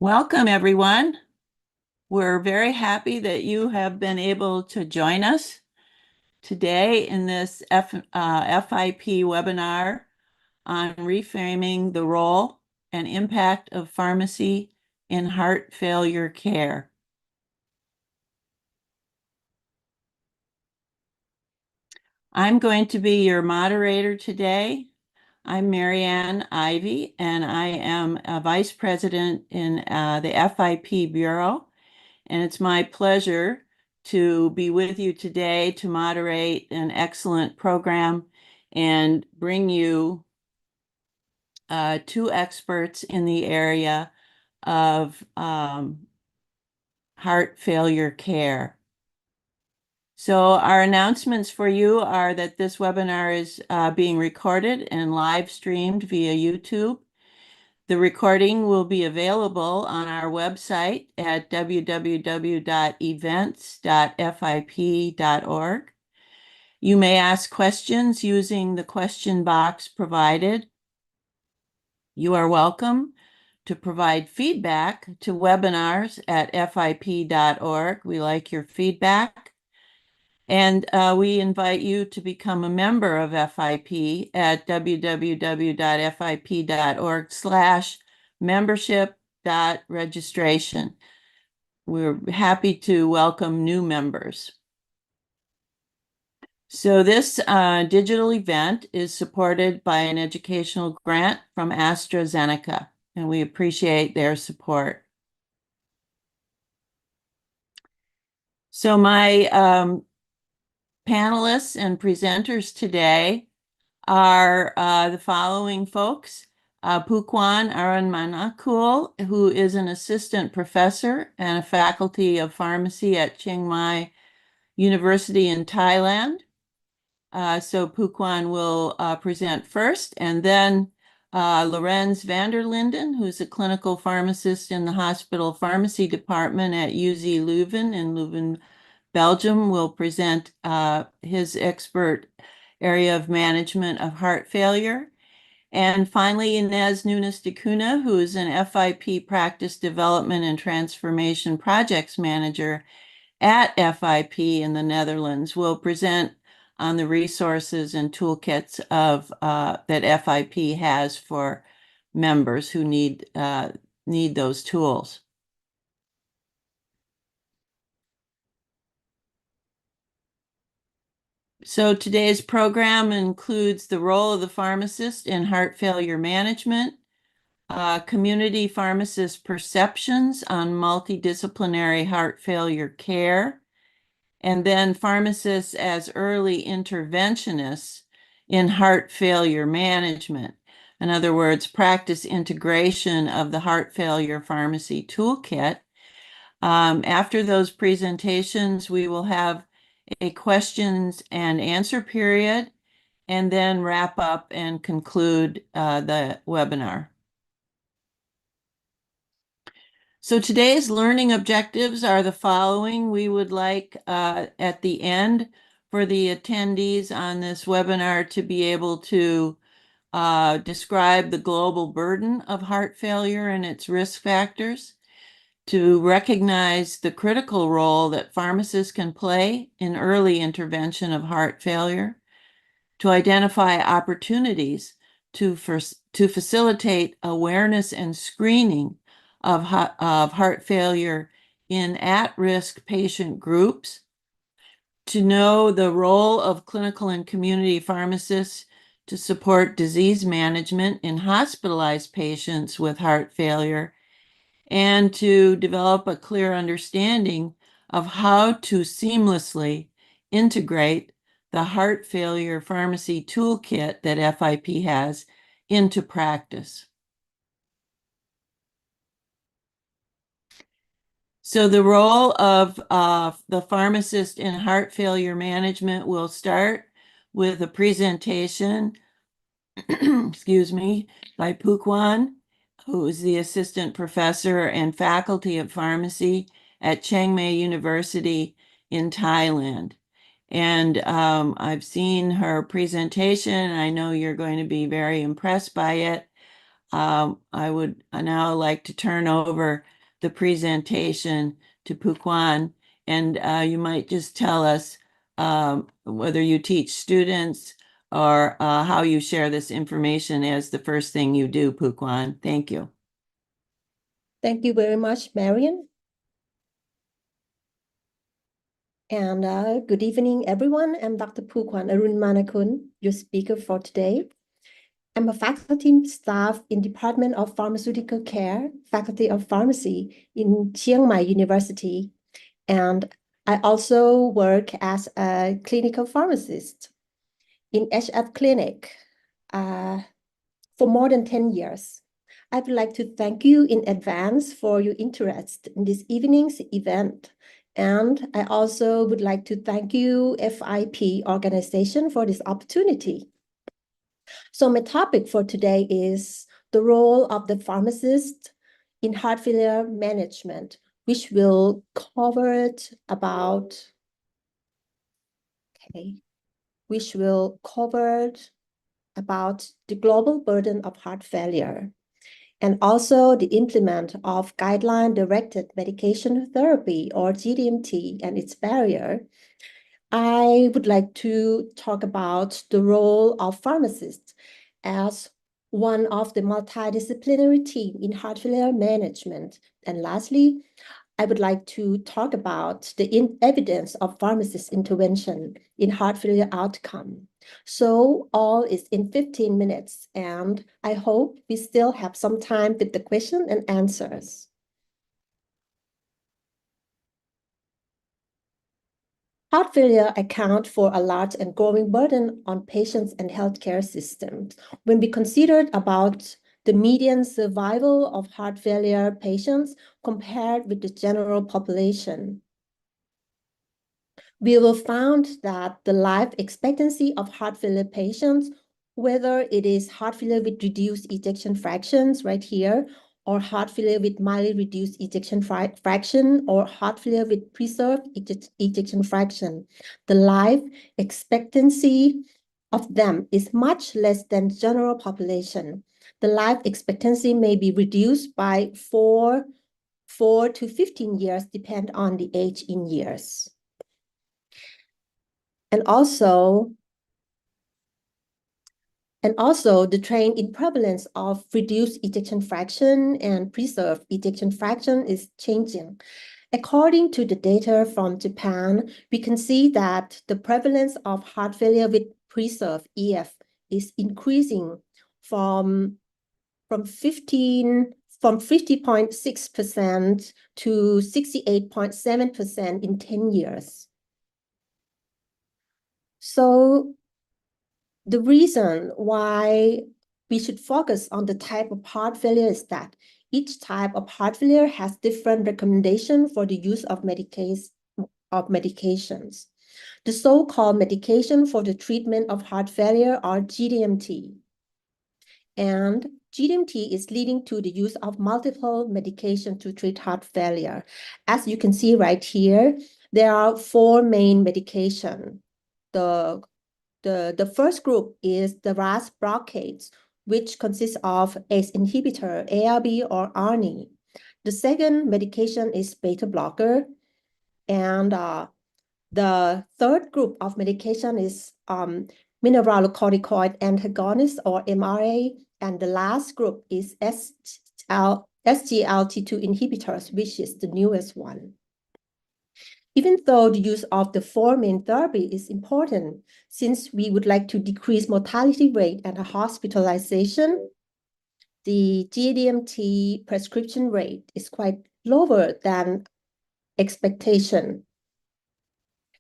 Welcome, everyone. We're very happy that you have been able to join us today in this FIP webinar on reframing the role and impact of pharmacy in heart failure care. I'm going to be your moderator today. I'm Marianne Ivey, and I am a vice president in the FIP Bureau. And it's my pleasure to be with you today to moderate an excellent program and bring you two experts in the area of heart failure care. So our announcements for you are that this webinar is being recorded and live streamed via YouTube. The recording will be available on our website at www.events.fip.org. You may ask questions using the question box provided. You are welcome to provide feedback to webinars at fip.org. We like your feedback. And we invite you to become a member of FIP at www.fip.org/membership.registration. We're happy to welcome new members. So this digital event is supported by an educational grant from AstraZeneca, and we appreciate their support. So my panelists and presenters today are the following folks. Pukwan Aranmanakul, who is an assistant professor and a faculty of pharmacy at Chiang Mai University in Thailand. So Pukwan will present first, and then Lorenz van der Linden, who's a clinical pharmacist in the hospital pharmacy department at UZ Leuven in Leuven, Belgium, will present his expert area of management of heart failure. And finally, Inez Nunes de Cunha, who is an FIP practice development and transformation projects manager at FIP in the Netherlands, will present on the resources and toolkits of that FIP has for members who need those tools. So today's program includes the role of the pharmacist in heart failure management, community pharmacist perceptions on multidisciplinary heart failure care, and then pharmacists as early interventionists in heart failure management. In other words, practice integration of the Heart Failure Pharmacy Toolkit. After those presentations, we will have a questions and answer period, and then wrap up and conclude the webinar. So today's learning objectives are the following. We would like at the end for the attendees on this webinar to be able to describe the global burden of heart failure and its risk factors, to recognize the critical role that pharmacists can play in early intervention of heart failure, to identify opportunities to facilitate awareness and screening of heart failure in at-risk patient groups, to know the role of clinical and community pharmacists to support disease management in hospitalized patients with heart failure, and to develop a clear understanding of how to seamlessly integrate the Heart Failure Pharmacy Toolkit that FIP has into practice. So the role of the pharmacist in heart failure management will start with a presentation, excuse me, by Pukwan, who is the assistant professor and faculty of pharmacy at Chiang Mai University in Thailand. And I've seen her presentation. I know you're going to be very impressed by it. I would now like to turn over the presentation to Puquan. And you might just tell us whether you teach students or how you share this information as the first thing you do, Puquan. Thank you. Thank you very much, Marianne. And good evening, everyone. I'm Dr. Puquan Arunmanakun, your speaker for today. I'm a faculty staff in Department of Pharmaceutical Care, Faculty of Pharmacy in Chiang Mai University. And I also work as a clinical pharmacist in HF Clinic for more than 10 years. I would like to thank you in advance for your interest in this evening's event. And I also would like to thank you, FIP organization, for this opportunity. So my topic for today is the role of the pharmacist in heart failure management, which will cover about, the global burden of heart failure, and also the implement of guideline-directed medication therapy, or GDMT, and its barrier. I would like to talk about the role of pharmacists as one of the multidisciplinary team in heart failure management. And lastly, I would like to talk about the evidence of pharmacist intervention in heart failure outcome. So all is in 15 minutes, and I hope we still have some time with the question and answers. Heart failure accounts for a large and growing burden on patients and healthcare systems. When we considered about the median survival of heart failure patients compared with the general population, we will find that the life expectancy of heart failure patients, whether it is heart failure with reduced ejection fractions right here, or heart failure with mildly reduced ejection fraction, or heart failure with preserved ejection fraction, the life expectancy of them is much less than general population. The life expectancy may be reduced by 4 to 15 years, depend on the age in years. And also the trend in prevalence of reduced ejection fraction and preserved ejection fraction is changing. According to the data from Japan, we can see that the prevalence of heart failure with preserved EF is increasing from 50.6% to 68.7% in 10 years. So the reason why we should focus on the type of heart failure is that each type of heart failure has different recommendations for the use of medications. The so-called medication for the treatment of heart failure are GDMT. And GDMT is leading to the use of multiple medications to treat heart failure. As you can see right here, there are 4 main medications. The first group is the RAS blockades, which consists of ACE inhibitor, ARB, or ARNI. The second medication is beta blocker. And the third group of medication is mineralocorticoid antagonist, or MRA. And the last group is SGLT2 inhibitors, which is the newest one. Even though the use of the 4 main therapy is important, since we would like to decrease mortality rate and hospitalization, the GDMT prescription rate is quite lower than expectation.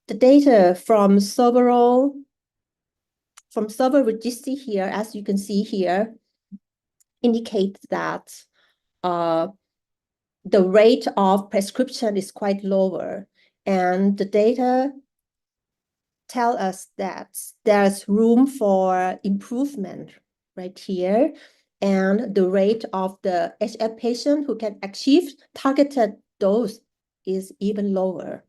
The data from several registry here, as you can see here, indicate that the rate of prescription is quite lower. And the data tell us that there's room for improvement right here. And the rate of the HF patient who can achieve targeted dose is even lower.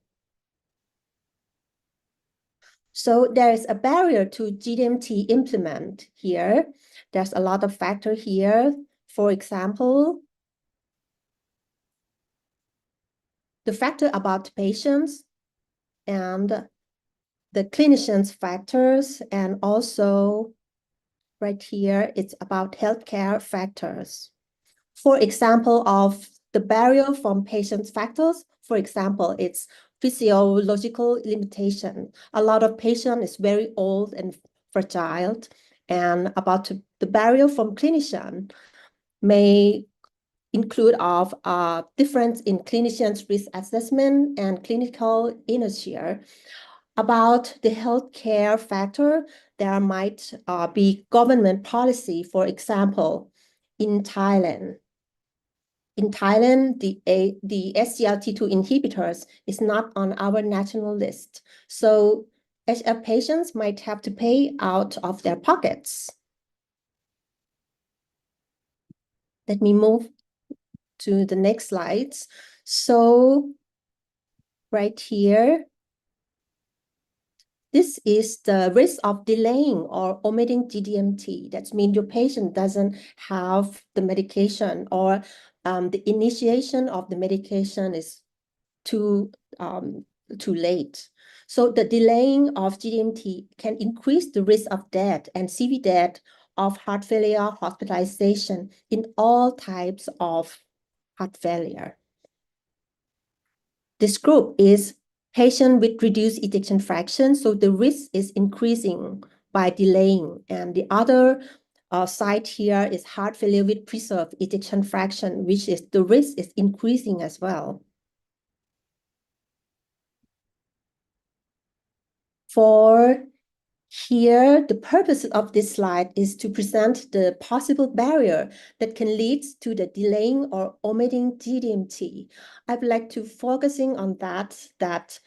So there is a barrier to GDMT implement here. There's a lot of factor here. For example, the factor about patients and the clinicians' factors, and also right here, it's about healthcare factors. For example, of the barrier from patients' factors, for example, it's physiological limitation. A lot of patient is very old and fragile, and about the barrier from clinician may include of difference in clinicians' risk assessment and clinical inertia. About the healthcare factor, there might be government policy, for example, in Thailand. In Thailand, the SGLT2 inhibitors is not on our national list. So HF patients might have to pay out of their pockets. Let me move to the next slides. So right here, this is the risk of delaying or omitting GDMT. That means your patient doesn't have the medication, or the initiation of the medication is too late. So the delaying of GDMT can increase the risk of death and CV death, of heart failure, hospitalization in all types of heart failure. This group is patient with reduced ejection fraction, so the risk is increasing by delaying. And the other side here is heart failure with preserved ejection fraction, which is the risk is increasing as well. For here, the purpose of this slide is to present the possible barrier that can lead to the delaying or omitting GDMT. I would like to focusing on that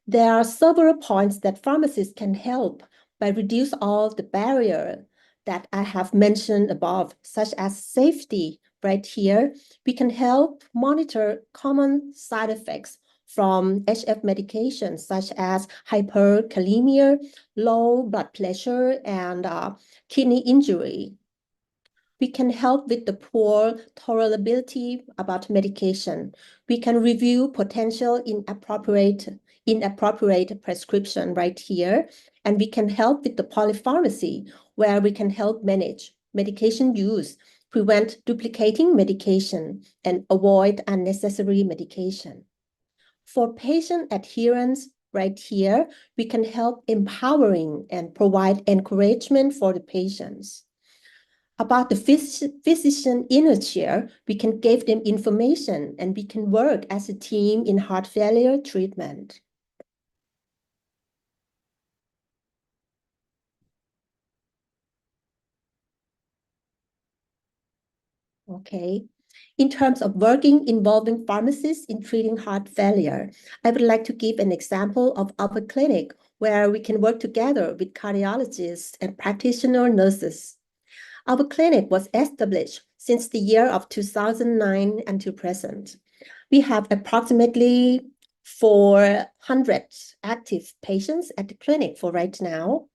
there are several points that pharmacists can help by reduce all the barrier that I have mentioned above, such as safety. Right here, we can help monitor common side effects from HF medications, such as hyperkalemia, low blood pressure, and kidney injury. We can help with the poor tolerability about medication. We can review potential inappropriate prescription right here. And we can help with the polypharmacy, where we can help manage medication use, prevent duplicating medication, and avoid unnecessary medication. For patient adherence, right here, we can help empowering and provide encouragement for the patients. About the physician inner chair, we can give them information and we can work as a team in heart failure treatment. Okay. In terms of working involving pharmacists in treating heart failure, I would like to give an example of our clinic where we can work together with cardiologists and practitioner nurses. Our clinic was established since the year of 2009 until present. We have approximately 400 active patients at the clinic for right now.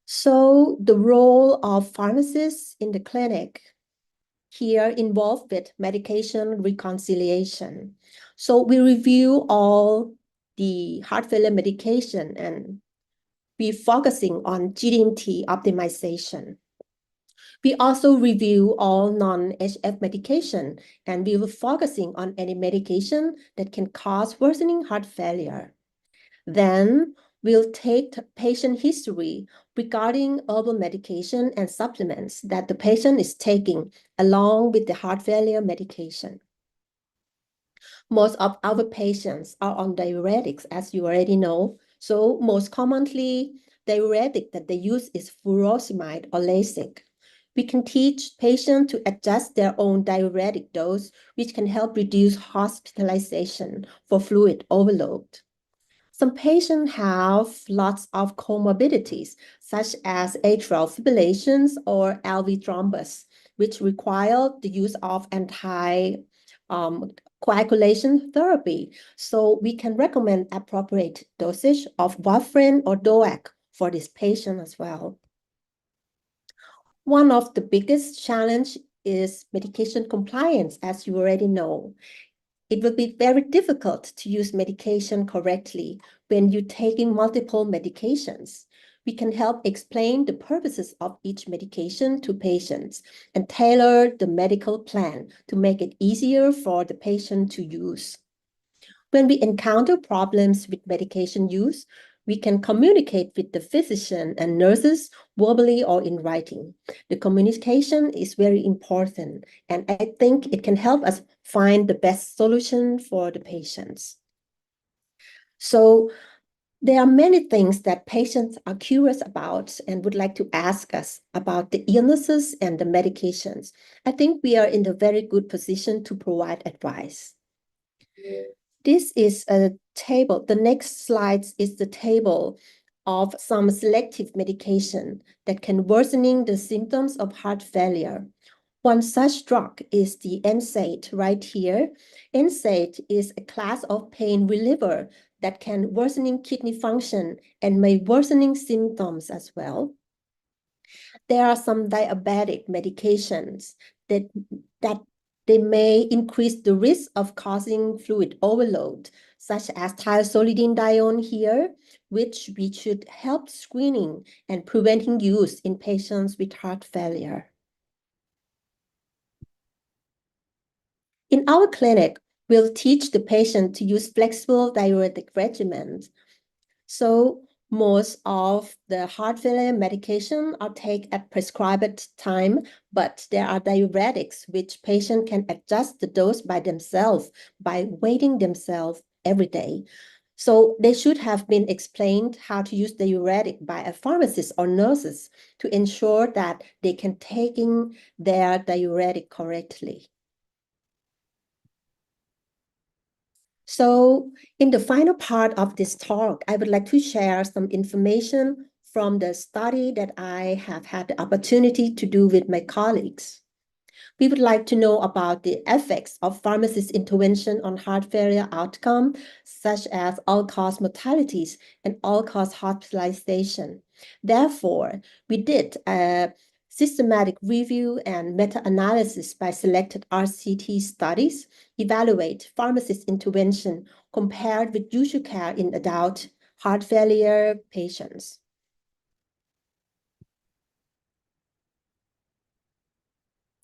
So the role of pharmacists in the clinic here involved with medication reconciliation. So we review all the heart failure medication and be focusing on GDMT optimization. We also review all non-HF medication, and we will focusing on any medication that can cause worsening heart failure. Then we'll take patient history regarding herbal medication and supplements that the patient is taking along with the heart failure medication. Most of our patients are on diuretics, as you already know. So most commonly, diuretic that they use is furosemide or Lasix. We can teach patients to adjust their own diuretic dose, which can help reduce hospitalization for fluid overload. Some patients have lots of comorbidities, such as atrial fibrillations or LV thrombus, which require the use of anti-coagulation therapy. So we can recommend appropriate dosage of warfarin or DOAC for this patient as well. One of the biggest challenge is medication compliance, as you already know. It will be very difficult to use medication correctly when you're taking multiple medications. We can help explain the purposes of each medication to patients and tailor the medical plan to make it easier for the patient to use. When we encounter problems with medication use, we can communicate with the physician and nurses verbally or in writing. The communication is very important, and I think it can help us find the best solution for the patients. So there are many things that patients are curious about and would like to ask us about the illnesses and the medications. I think we are in a very good position to provide advice. This is a table. The next slide is the table of some selective medication that can worsening the symptoms of heart failure. One such drug is the NSAID right here. NSAID is a class of pain reliever that can worsening kidney function and may worsening symptoms as well. There are some diabetic medications that they may increase the risk of causing fluid overload, such as thiazolidinedione here, which we should help screening and preventing use in patients with heart failure. In our clinic, we'll teach the patient to use flexible diuretic regimens. So most of the heart failure medication are taken at prescribed time, but there are diuretics which patient can adjust the dose by themselves by weighing themselves every day. So they should have been explained how to use diuretic by a pharmacist or nurses to ensure that they can taking their diuretic correctly. So in the final part of this talk, I would like to share some information from the study that I have had the opportunity to do with my colleagues. We would like to know about the effects of pharmacist intervention on heart failure outcome, such as all-cause mortalities and all-cause hospitalization. Therefore, we did a systematic review and meta-analysis by selected RCT studies, evaluate pharmacist intervention compared with usual care in adult heart failure patients.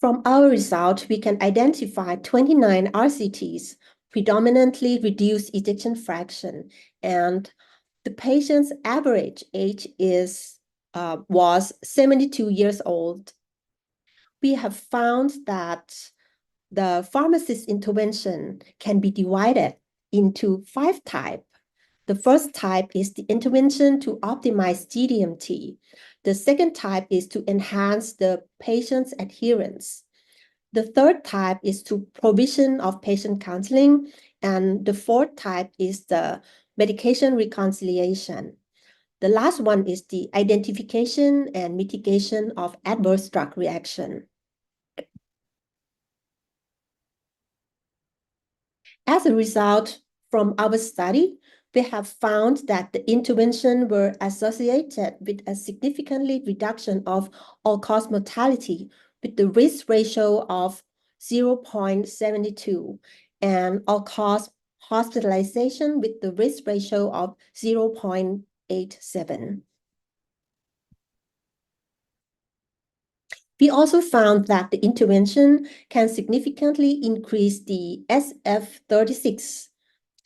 From our result, we can identify 29 RCTs, predominantly reduced ejection fraction, and the patient's average age was 72 years old. We have found that the pharmacist intervention can be divided into 5 types. The first type is the intervention to optimize GDMT. The second type is to enhance the patient's adherence. The third type is to provision of patient counseling. And the fourth type is the medication reconciliation. The last one is the identification and mitigation of adverse drug reaction. As a result from our study, we have found that the intervention were associated with a significantly reduction of all-cause mortality with the risk ratio of 0.72 and all-cause hospitalization with the risk ratio of 0.87. We also found that the intervention can significantly increase the SF-36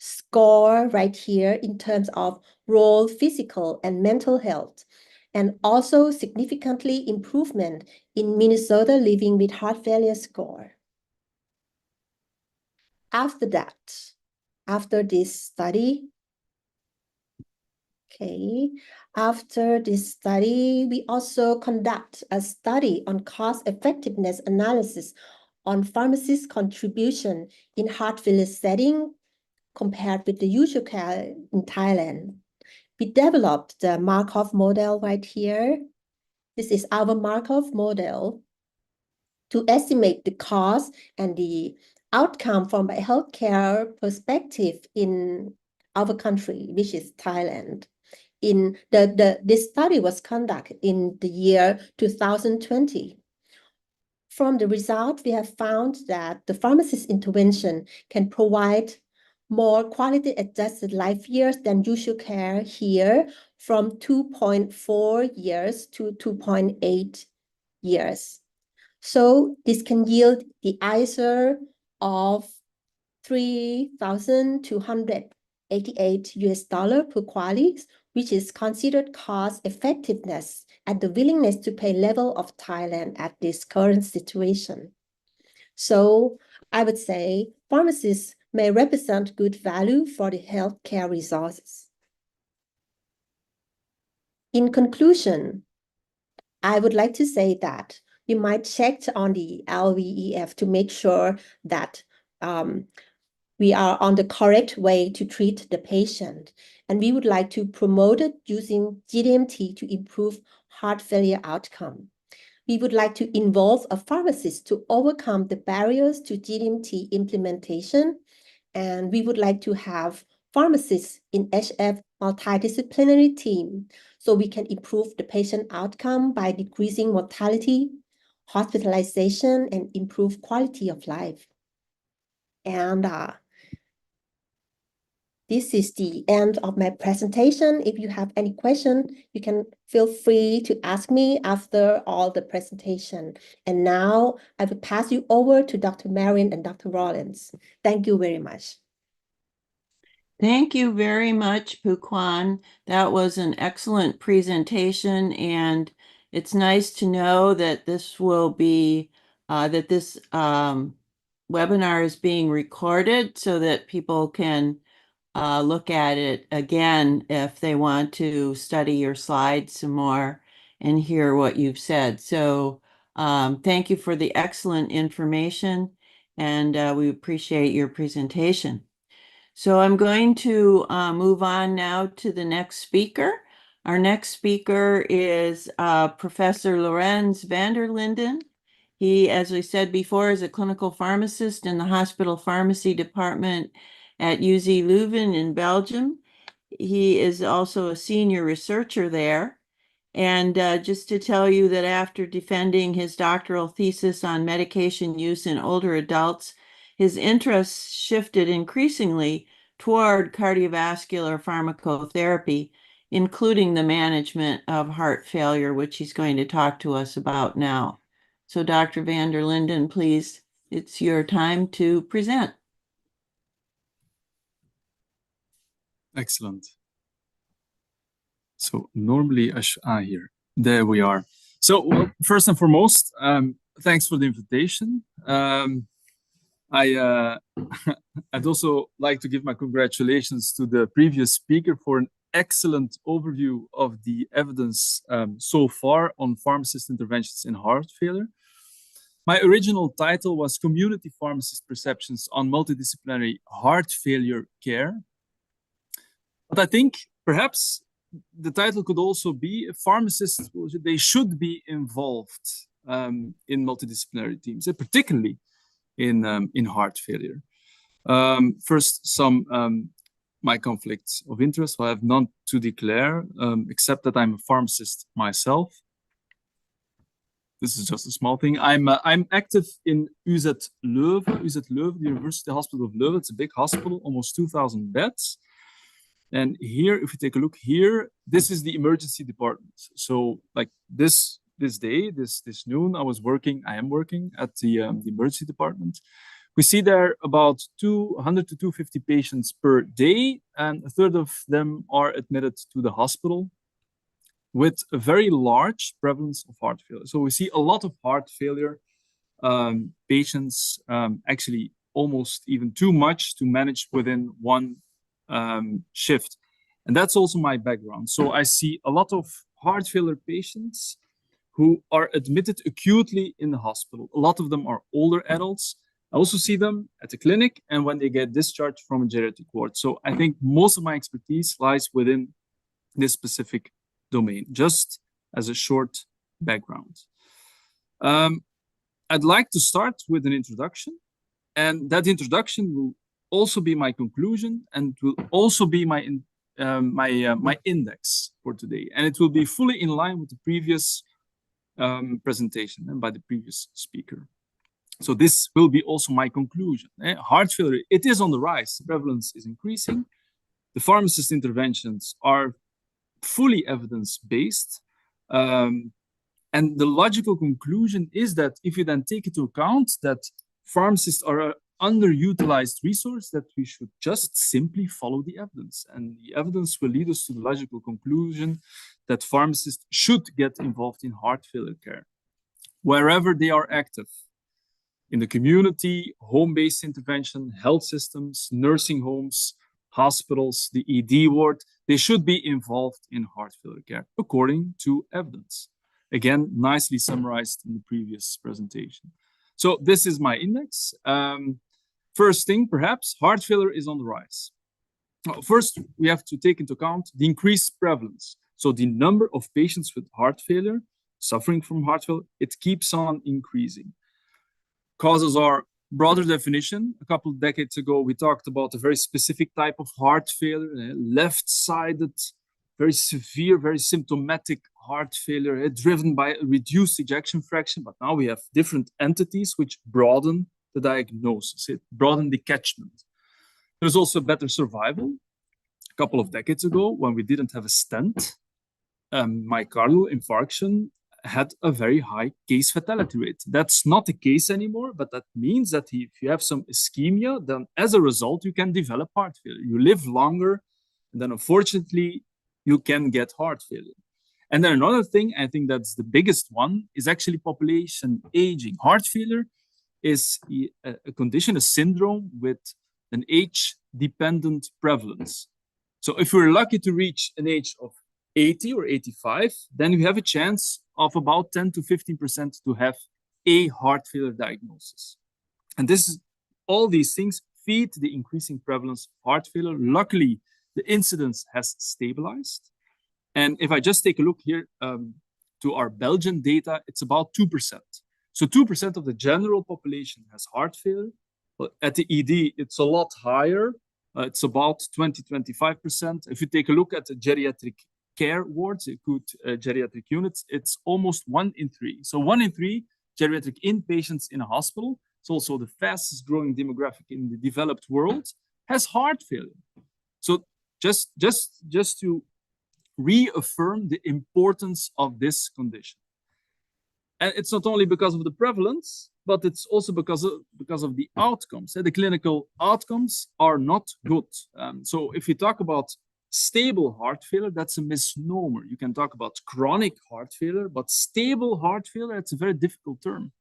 score right here in terms of role, physical and mental health, and also significantly improvement in Minnesota living with heart failure score. After that, after this study, we also conduct a study on cost effectiveness analysis on pharmacist contribution in heart failure setting compared with the usual care in Thailand. We developed the Markov model right here. This is our Markov model to estimate the cost and the outcome from a healthcare perspective in our country, which is Thailand. This study was conducted in the year 2020. From the result, we have found that the pharmacist intervention can provide more quality adjusted life years than usual care here, from 2.4 years to 2.8 years. So this can yield the ISR of $3,288 per QALY, which is considered cost effectiveness at the willingness to pay level of Thailand at this current situation. So I would say pharmacists may represent good value for the healthcare resources. In conclusion, I would like to say that we might check on the LVEF to make sure that we are on the correct way to treat the patient. And we would like to promote it using GDMT to improve heart failure outcome. We would like to involve a pharmacist to overcome the barriers to GDMT implementation. And we would like to have pharmacists in HF multidisciplinary team so we can improve the patient outcome by decreasing mortality, hospitalization, and improve quality of life. And this is the end of my presentation. If you have any question, you can feel free to ask me after all the presentation. And now I will pass you over to Dr. Marianne and Dr. Rollins. Thank you very much. Thank you very much, Puquan. That was an excellent presentation, and it's nice to know that this will be that this webinar is being recorded so that people can look at it again if they want to study your slides some more and hear what you've said. So thank you for the excellent information, and we appreciate your presentation. So I'm going to move on now to the next speaker. Our next speaker is Professor Lorenz van der Linden. He, as we said before, is a clinical pharmacist in the hospital pharmacy department at UZ Leuven in Belgium. He is also a senior researcher there. And just to tell you that after defending his doctoral thesis on medication use in older adults, his interests shifted increasingly toward cardiovascular pharmacotherapy, including the management of heart failure, which he's going to talk to us about now. So Dr. van der Linden, please, it's your time to present. Excellent. So normally, here, there we are. So well, first and foremost, thanks for the invitation. I'd also like to give my congratulations to the previous speaker for an excellent overview of the evidence so far on pharmacist interventions in heart failure. My original title was Community Pharmacist Perceptions on Multidisciplinary Heart Failure Care. But I think perhaps the title could also be pharmacists, they should be involved in multidisciplinary teams, particularly in heart failure. First, my conflicts of interest. Well, I have none to declare, except that I'm a pharmacist myself. This is just a small thing. I'm active in UZ Leuven, the University Hospital of Leuven. It's a big hospital, almost 2,000 beds. And here, if you take a look here, this is the emergency department. So like this noon, I am working at the emergency department. We see there about 200 to 250 patients per day, and a third of them are admitted to the hospital with a very large prevalence of heart failure. So we see a lot of heart failure patients, actually almost even too much to manage within one shift. And that's also my background. So I see a lot of heart failure patients who are admitted acutely in the hospital. A lot of them are older adults. I also see them at the clinic and when they get discharged from a geriatric ward. So I think most of my expertise lies within this specific domain, just as a short background. I'd like to start with an introduction, and that introduction will also be my conclusion and will also be my index for today. And it will be fully in line with the previous presentation and by the previous speaker. So this will be also my conclusion. Heart failure, it is on the rise. The prevalence is increasing. The pharmacist interventions are fully evidence-based. And the logical conclusion is that if you then take into account that pharmacists are an underutilized resource, that we should just simply follow the evidence. And the evidence will lead us to the logical conclusion that pharmacists should get involved in heart failure care, wherever they are active. In the community, home-based intervention, health systems, nursing homes, hospitals, the ED ward, they should be involved in heart failure care according to evidence. Again, nicely summarized in the previous presentation. So this is my index. First thing, perhaps, heart failure is on the rise. First, we have to take into account the increased prevalence. So the number of patients with heart failure, suffering from heart failure, it keeps on increasing. Causes are broader definition. A couple of decades ago, we talked about a very specific type of heart failure, left-sided, very severe, very symptomatic heart failure, driven by a reduced ejection fraction. But now we have different entities which broaden the diagnosis, broaden the catchment. There's also better survival. A couple of decades ago, when we didn't have a stent, myocardial infarction had a very high case fatality rate. That's not the case anymore, but that means that if you have some ischemia, then as a result, you can develop heart failure. You live longer, and then unfortunately, you can get heart failure. And then another thing, I think that's the biggest one, is actually population aging. Heart failure is a condition, a syndrome with an age-dependent prevalence. So if we're lucky to reach an age of 80 or 85, then you have a chance of about 10 to 15% to have a heart failure diagnosis. And all these things feed the increasing prevalence of heart failure. Luckily, the incidence has stabilized. And if I just take a look here to our Belgian data, it's about 2%. So 2% of the general population has heart failure. But at the ED, it's a lot higher. It's about 20, 25%. If you take a look at the geriatric care wards, acute geriatric units, it's almost 1 in 3. So 1 in 3 geriatric inpatients in a hospital, it's also the fastest growing demographic in the developed world, has heart failure. So just to reaffirm the importance of this condition. And it's not only because of the prevalence, but it's also because of the outcomes. The clinical outcomes are not good. So if you talk about stable heart failure, that's a misnomer. You can talk about chronic heart failure, but stable heart failure, it's a very difficult term.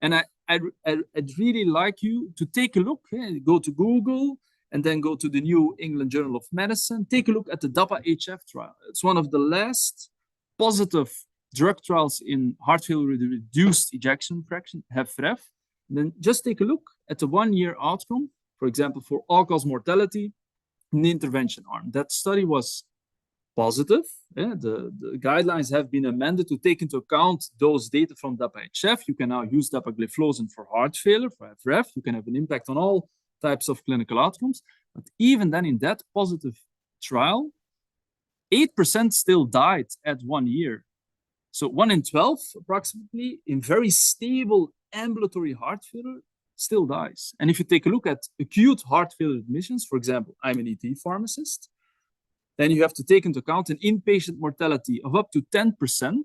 And I'd really like you to take a look, go to Google, and then go to the New England Journal of Medicine. Take a look at the DAPA-HF trial. It's one of the last positive drug trials in heart failure with a reduced ejection fraction, HFrEF. Then just take a look at the 1-year outcome, for example, for all-cause mortality in the intervention arm. That study was positive. The guidelines have been amended to take into account those data from DAPA-HF. You can now use dapagliflozin for heart failure, for HFrEF. You can have an impact on all types of clinical outcomes. But even then, in that positive trial, 8% still died at 1 year. So 1 in 12, approximately, in very stable ambulatory heart failure, still dies. And if you take a look at acute heart failure admissions, for example, I'm an ED pharmacist, then you have to take into account an inpatient mortality of up to 10%. And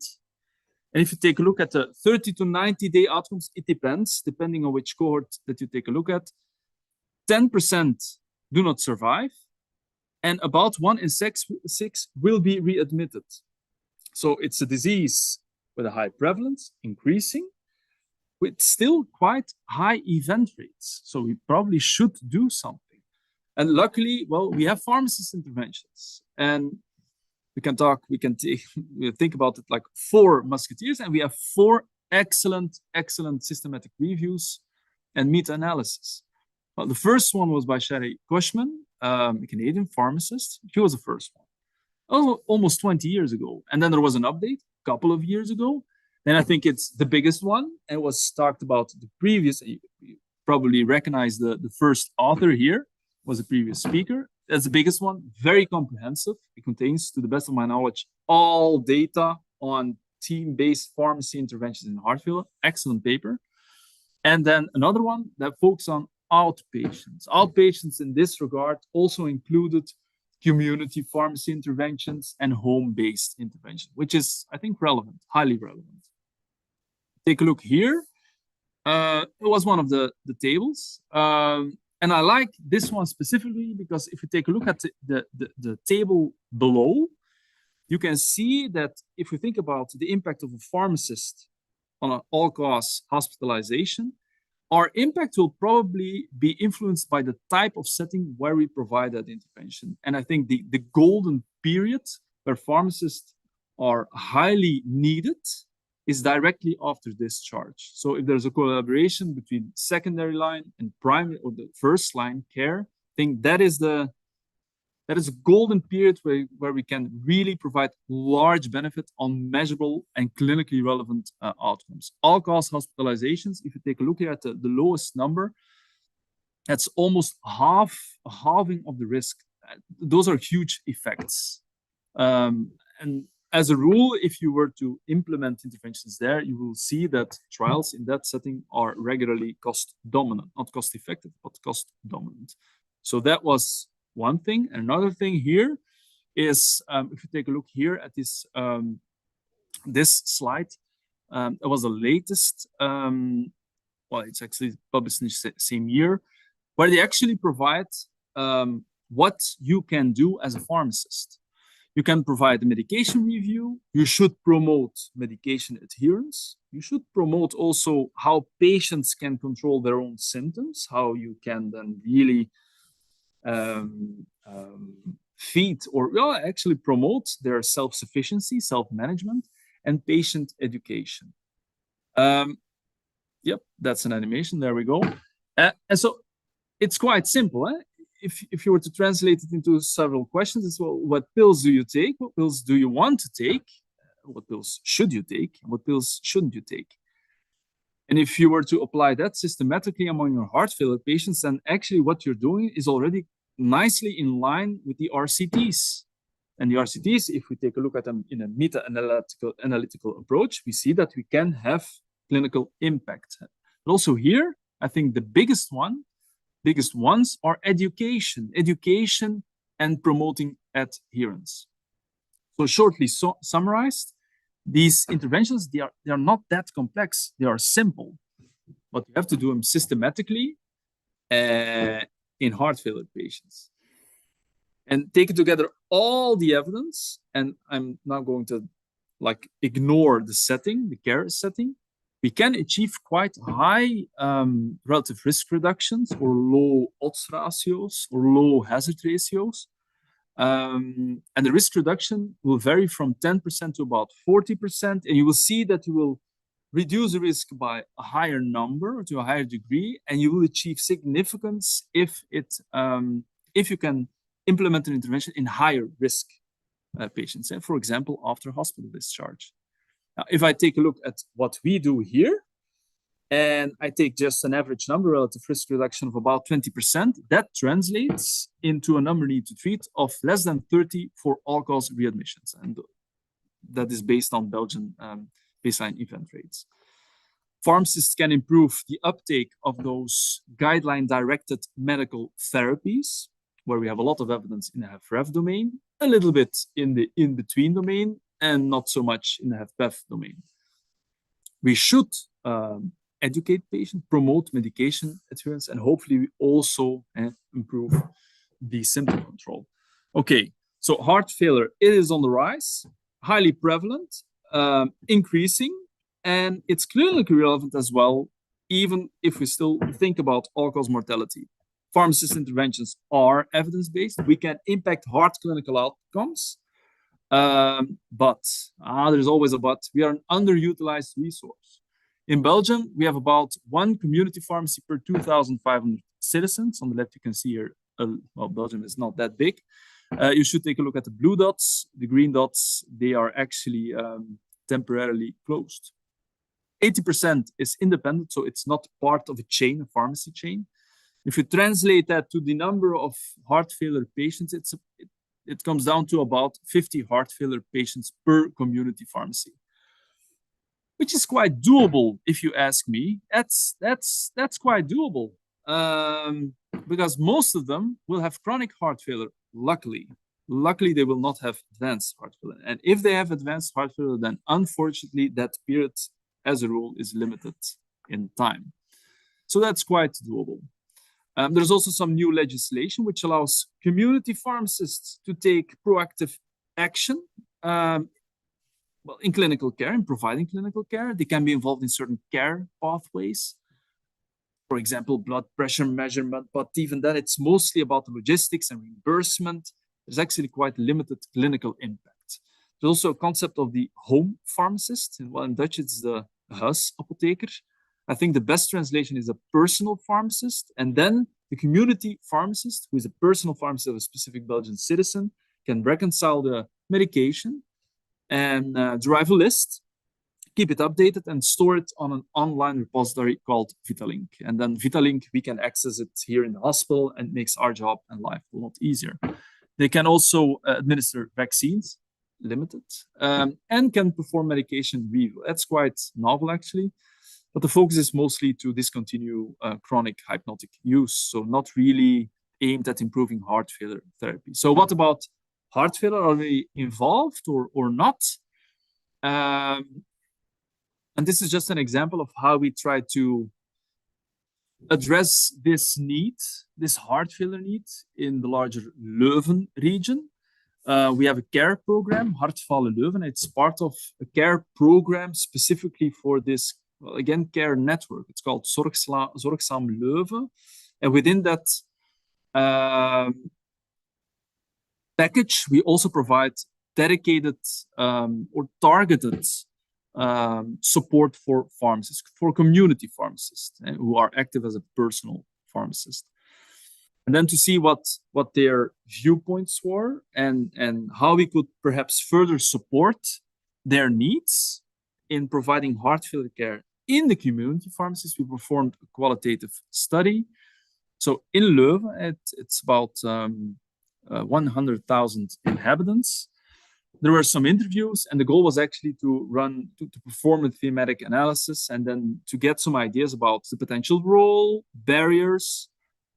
if you take a look at the 30 to 90-day outcomes, it depends, depending on which cohort that you take a look at. 10% do not survive, and about 1 in 6 will be readmitted. So it's a disease with a high prevalence, increasing, with still quite high event rates. So we probably should do something. And luckily, well, we have pharmacist interventions. And we can think about it like 4 musketeers, and we have 4 excellent systematic reviews and meta-analysis. Well, the first one was by Sherry Cushman, a Canadian pharmacist. She was the first one. Almost 20 years ago. And then there was an update a couple of years ago. And I think it's the biggest one. And was talked about the previous, you probably recognize the first author here, was the previous speaker. That's the biggest one, very comprehensive. It contains, to the best of my knowledge, all data on team-based pharmacy interventions in heart failure. Excellent paper. And then another one that focuses on outpatients. Outpatients in this regard also included community pharmacy interventions and home-based intervention, which is, I think, relevant, highly relevant. Take a look here. It was one of the tables. And I like this one specifically because if you take a look at the table below, you can see that if we think about the impact of a pharmacist on an all-cause hospitalization, our impact will probably be influenced by the type of setting where we provide that intervention. And I think the golden period where pharmacists are highly needed is directly after discharge. So if there's a collaboration between secondary line and primary or the first line care, I think that is a golden period where we can really provide large benefit on measurable and clinically relevant outcomes. All-cause hospitalizations, if you take a look here at the lowest number, that's almost halving of the risk. Those are huge effects. And as a rule, if you were to implement interventions there, you will see that trials in that setting are regularly cost dominant, not cost effective, but cost dominant. So that was one thing. And another thing here is, if you take a look here at this this slide, it was the latest, well, it's actually published in the same year, where they actually provide what you can do as a pharmacist. You can provide a medication review. You should promote medication adherence. You should promote also how patients can control their own symptoms, how you can then really feed or actually promote their self-sufficiency, self-management, and patient education. Yep, that's an animation. There we go. And so it's quite simple. If you were to translate it into several questions, it's, well, what pills do you take? What pills do you want to take? What pills should you take? What pills shouldn't you take? And if you were to apply that systematically among your heart failure patients, then actually what you're doing is already nicely in line with the RCTs. And the RCTs, if we take a look at them in a meta-analytical approach, we see that we can have clinical impact. But also here, I think the biggest ones are education and promoting adherence. So shortly summarized, these interventions, they are not that complex. They are simple, but you have to do them systematically in heart failure patients. And taking together all the evidence, and I'm not going to ignore the setting, the care setting, we can achieve quite high relative risk reductions or low odds ratios or low hazard ratios. And the risk reduction will vary from 10% to about 40%. And you will see that you will reduce the risk by a higher number, to a higher degree, and you will achieve significance if you can implement an intervention in higher risk patients, for example, after hospital discharge. Now, if I take a look at what we do here, and I take just an average number, relative risk reduction of about 20%, that translates into a number needed to treat of less than 30 for all-cause readmissions. And that is based on Belgian baseline event rates. Pharmacists can improve the uptake of those guideline-directed medical therapies, where we have a lot of evidence in the HFrEF domain, a little bit in the in-between domain, and not so much in the HFpEF domain. We should educate patients, promote medication adherence, and hopefully we also improve the symptom control. Okay, so heart failure, it is on the rise, highly prevalent, increasing, and it's clinically relevant as well, even if we still think about all-cause mortality. Pharmacist interventions are evidence-based. We can impact heart clinical outcomes, but there's always a but. We are an underutilized resource. In Belgium, we have about 1 community pharmacy per 2,500 citizens. On the left, you can see here, well, Belgium is not that big. You should take a look at the blue dots. The green dots, they are actually temporarily closed. 80% is independent, so it's not part of a chain, a pharmacy chain. If you translate that to the number of heart failure patients, it comes down to about 50 heart failure patients per community pharmacy. which is quite doable if you ask me. That's quite doable, because most of them will have chronic heart failure. Luckily they will not have advanced heart failure, and if they have advanced heart failure, then unfortunately that period as a rule is limited in time. So that's quite doable. There's also some new legislation which allows community pharmacists to take proactive action in clinical care, in providing clinical care. They can be involved in certain care pathways, for example, blood pressure measurement, but even then it's mostly about the logistics and reimbursement. There's actually quite limited clinical impact. There's also a concept of the home pharmacist. Well, in Dutch, it's the huisapotheker. I think the best translation is a personal pharmacist. And then the community pharmacist, who is a personal pharmacist of a specific Belgian citizen, can reconcile the medication and derive a list, keep it updated, and store it on an online repository called Vitalink. And then Vitalink, we can access it here in the hospital, and it makes our job and life a lot easier. They can also administer vaccines, limited, and can perform medication review. That's quite novel, actually. But the focus is mostly to discontinue chronic hypnotic use, so not really aimed at improving heart failure therapy. So what about heart failure? Are they involved or not? And this is just an example of how we try to address this need, this heart failure need, in the larger Leuven region. We have a care program, Hartfalen Leuven. It's part of a care program specifically for this, well, again, care network. It's called Zorgzaam Leuven. And within that package, we also provide dedicated or targeted support for pharmacists, for community pharmacists who are active as a personal pharmacist. And then to see what their viewpoints were and how we could perhaps further support their needs in providing heart failure care in the community pharmacies, we performed a qualitative study. So in Leuven, it's about 100,000 inhabitants. There were some interviews, and the goal was actually to perform a thematic analysis and then to get some ideas about the potential role, barriers,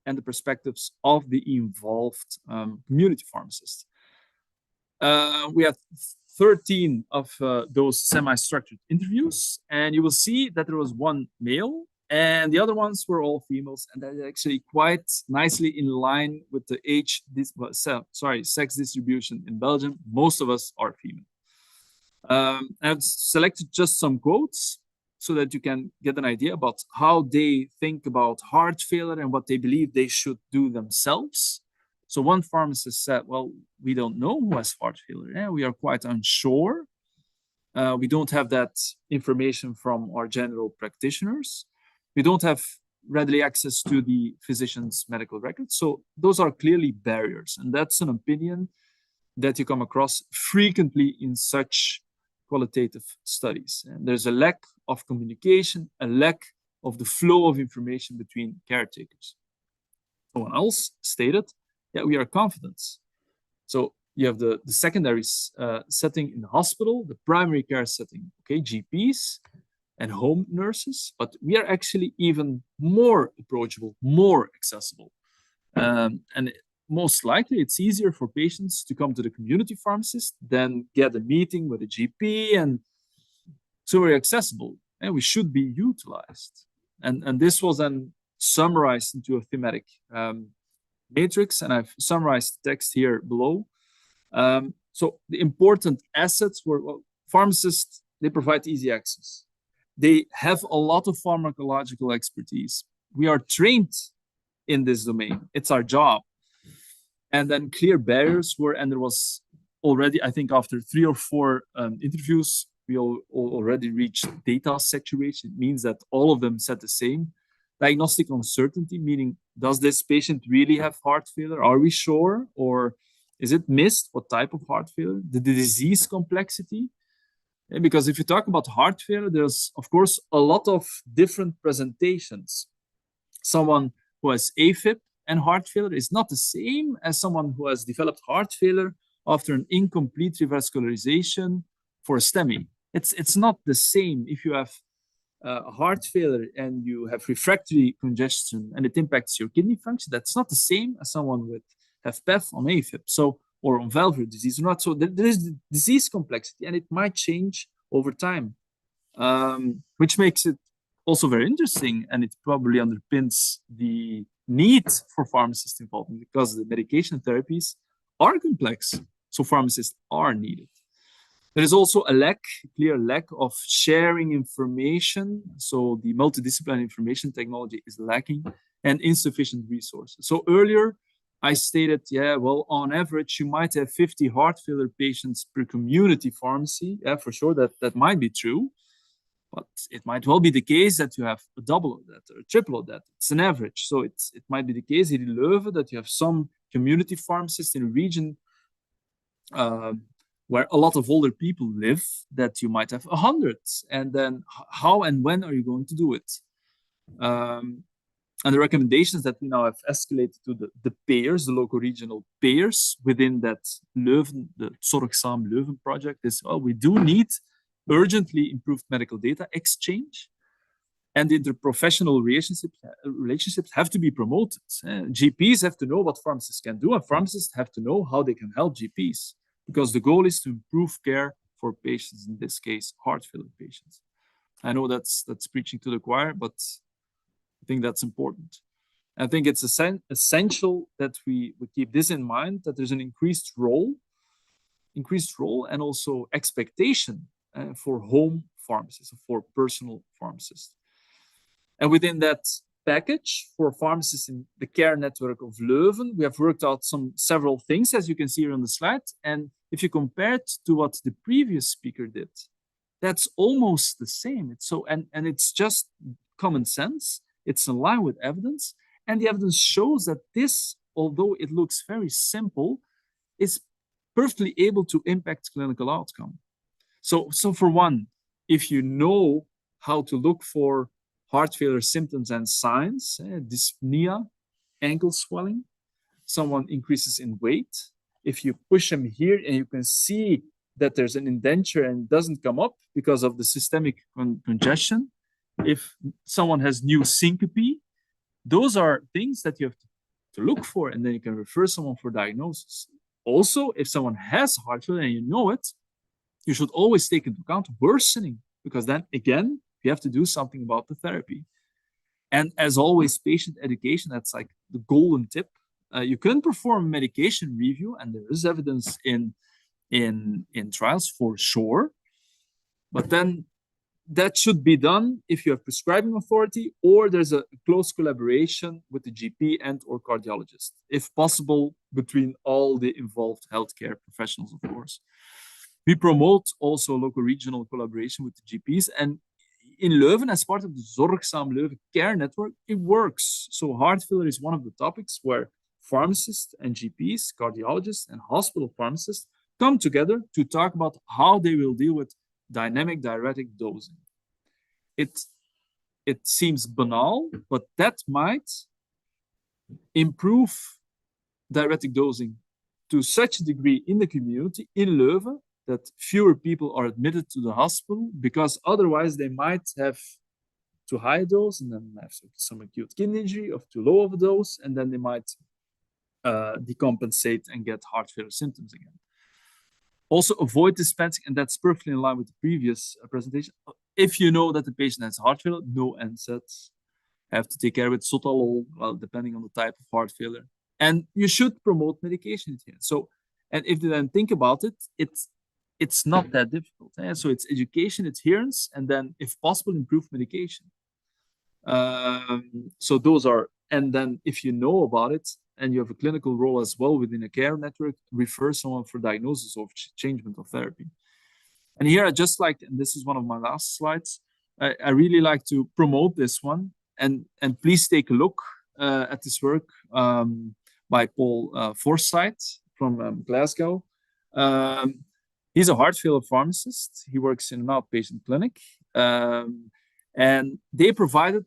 and the perspectives of the involved community pharmacists. We had 13 of those semi-structured interviews, and you will see that there was one male, and the other ones were all females, and that is actually quite nicely in line with the sex distribution in Belgium. Most of us are female. I've selected just some quotes so that you can get an idea about how they think about heart failure and what they believe they should do themselves. So one pharmacist said, well, we don't know who has heart failure. Yeah, we are quite unsure. We don't have that information from our general practitioners. We don't have readily access to the physician's medical records. So those are clearly barriers. And that's an opinion that you come across frequently in such qualitative studies. And there's a lack of communication, a lack of the flow of information between caretakers. Someone else stated, yeah, we are confident. So you have the secondary setting in the hospital, the primary care setting, okay, GPs and home nurses, but we are actually even more approachable, more accessible. And most likely it's easier for patients to come to the community pharmacist than get a meeting with a GP, and so we're accessible and we should be utilized. And this was then summarized into a thematic matrix, and I've summarized the text here below. So the important assets were, well, pharmacists, they provide easy access. They have a lot of pharmacological expertise. We are trained in this domain. It's our job. And then clear barriers were, and there was already, I think after 3 or 4 interviews, we already reached data saturation. It means that all of them said the same. Diagnostic uncertainty, meaning, does this patient really have heart failure? Are we sure? Or is it missed? What type of heart failure? The disease complexity. And because if you talk about heart failure, there's, of course, a lot of different presentations. Someone who has AFib and heart failure is not the same as someone who has developed heart failure after an incomplete revascularization for a STEMI. It's not the same if you have heart failure and you have refractory congestion and it impacts your kidney function. That's not the same as someone with HFpEF on AFib, so or on valvular disease or not. So there is the disease complexity, and it might change over time, which makes it also very interesting, and it probably underpins the need for pharmacist involvement because the medication therapies are complex, so pharmacists are needed. There is also a clear lack of sharing information. So the multidisciplinary information technology is lacking and insufficient resources. So earlier I stated, yeah, well, on average, you might have 50 heart failure patients per community pharmacy. Yeah, for sure, that might be true. But it might well be the case that you have a double of that or a triple of that. It's an average. So it might be the case in Leuven that you have some community pharmacists in a region where a lot of older people live, that you might have 100. And then how and when are you going to do it? And the recommendations that we now have escalated to the payers, the local regional payers within that Leuven, the Zorgzaam Leuven project is, well, we do need urgently improved medical data exchange, and the interprofessional relationships have to be promoted. GPs have to know what pharmacists can do, and pharmacists have to know how they can help GPs, because the goal is to improve care for patients, in this case, heart failure patients. I know that's preaching to the choir, but I think that's important. I think it's essential that we keep this in mind, that there's an increased role and also expectation for home pharmacists, for personal pharmacists. And within that package for pharmacists in the care network of Leuven, we have worked out several things, as you can see here on the slide. And if you compare it to what the previous speaker did, that's almost the same. And it's just common sense. It's in line with evidence. And the evidence shows that this, although it looks very simple, is perfectly able to impact clinical outcome. So for one, if you know how to look for heart failure symptoms and signs, dyspnea, ankle swelling, someone increases in weight, if you push them here and you can see that there's an indenture and it doesn't come up because of the systemic congestion, if someone has new syncope, those are things that you have to look for, and then you can refer someone for diagnosis. Also, if someone has heart failure and you know it, you should always take into account worsening, because then again, you have to do something about the therapy. And as always, patient education, that's like the golden tip. You can perform medication review, and there is evidence in trials for sure, but then that should be done if you have prescribing authority or there's a close collaboration with the GP and or cardiologist, if possible, between all the involved healthcare professionals, of course. We promote also local regional collaboration with the GPs, and in Leuven, as part of the Zorgzaam Leuven care network, it works. So heart failure is one of the topics where pharmacists and GPs, cardiologists and hospital pharmacists come together to talk about how they will deal with dynamic diuretic dosing. It seems banal, but that might improve diuretic dosing to such a degree in the community in Leuven that fewer people are admitted to the hospital, because otherwise they might have too high a dose and then have some acute kidney injury, of too low of a dose, and then they might decompensate and get heart failure symptoms again. Also avoid dispensing, and that's perfectly in line with the previous presentation. If you know that the patient has heart failure, no NSAIDs. Have to take care with sotalol, well, depending on the type of heart failure. And you should promote medication here. So, and if you then think about it, it's not that difficult. So it's education, adherence, and then, if possible, improve medication. So those are, and then if you know about it, and you have a clinical role as well within a care network, refer someone for diagnosis or changement of therapy. And here I just like, and this is one of my last slides, I really like to promote this one. And please take a look at this work by Paul Forsyth from Glasgow. He's a heart failure pharmacist. He works in an outpatient clinic. And they provided,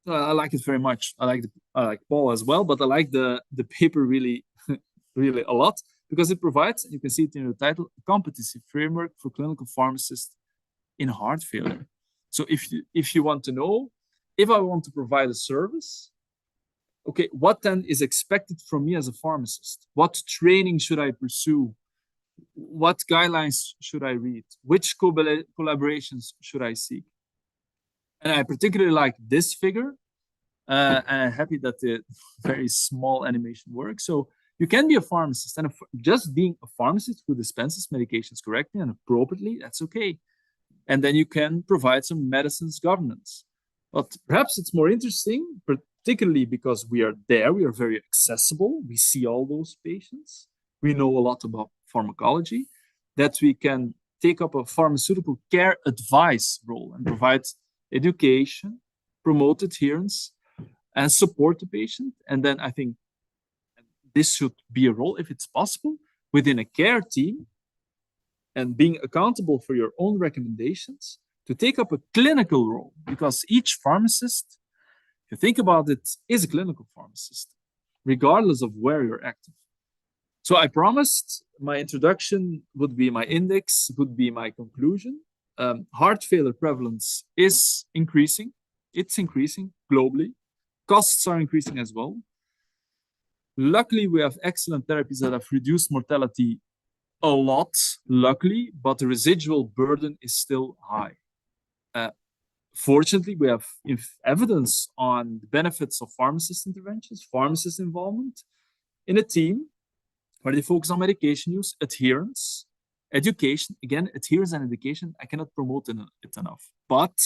I like it very much. I like Paul as well, but I like the paper really, really a lot. because it provides, you can see it in the title, a competency framework for clinical pharmacists in heart failure. So if you want to know, if I want to provide a service, okay, what then is expected from me as a pharmacist? What training should I pursue? What guidelines should I read? Which collaborations should I seek? And I particularly like this figure, and I'm happy that the very small animation works. So you can be a pharmacist, and just being a pharmacist who dispenses medications correctly and appropriately, that's okay. And then you can provide some medicines governance. But perhaps it's more interesting, particularly because we are there, we are very accessible, we see all those patients, we know a lot about pharmacology, that we can take up a pharmaceutical care advice role and provide education, promote adherence, and support the patient. And then I think this should be a role, if it's possible, within a care team, and being accountable for your own recommendations, to take up a clinical role, because each pharmacist, if you think about it, is a clinical pharmacist, regardless of where you're active. So I promised my introduction would be my index, would be my conclusion. Heart failure prevalence is increasing. It's increasing globally. Costs are increasing as well. Luckily, we have excellent therapies that have reduced mortality a lot, luckily, but the residual burden is still high. Fortunately, we have evidence on the benefits of pharmacist interventions, pharmacist involvement in a team where they focus on medication use, adherence, education. Again, adherence and education, I cannot promote it enough. But,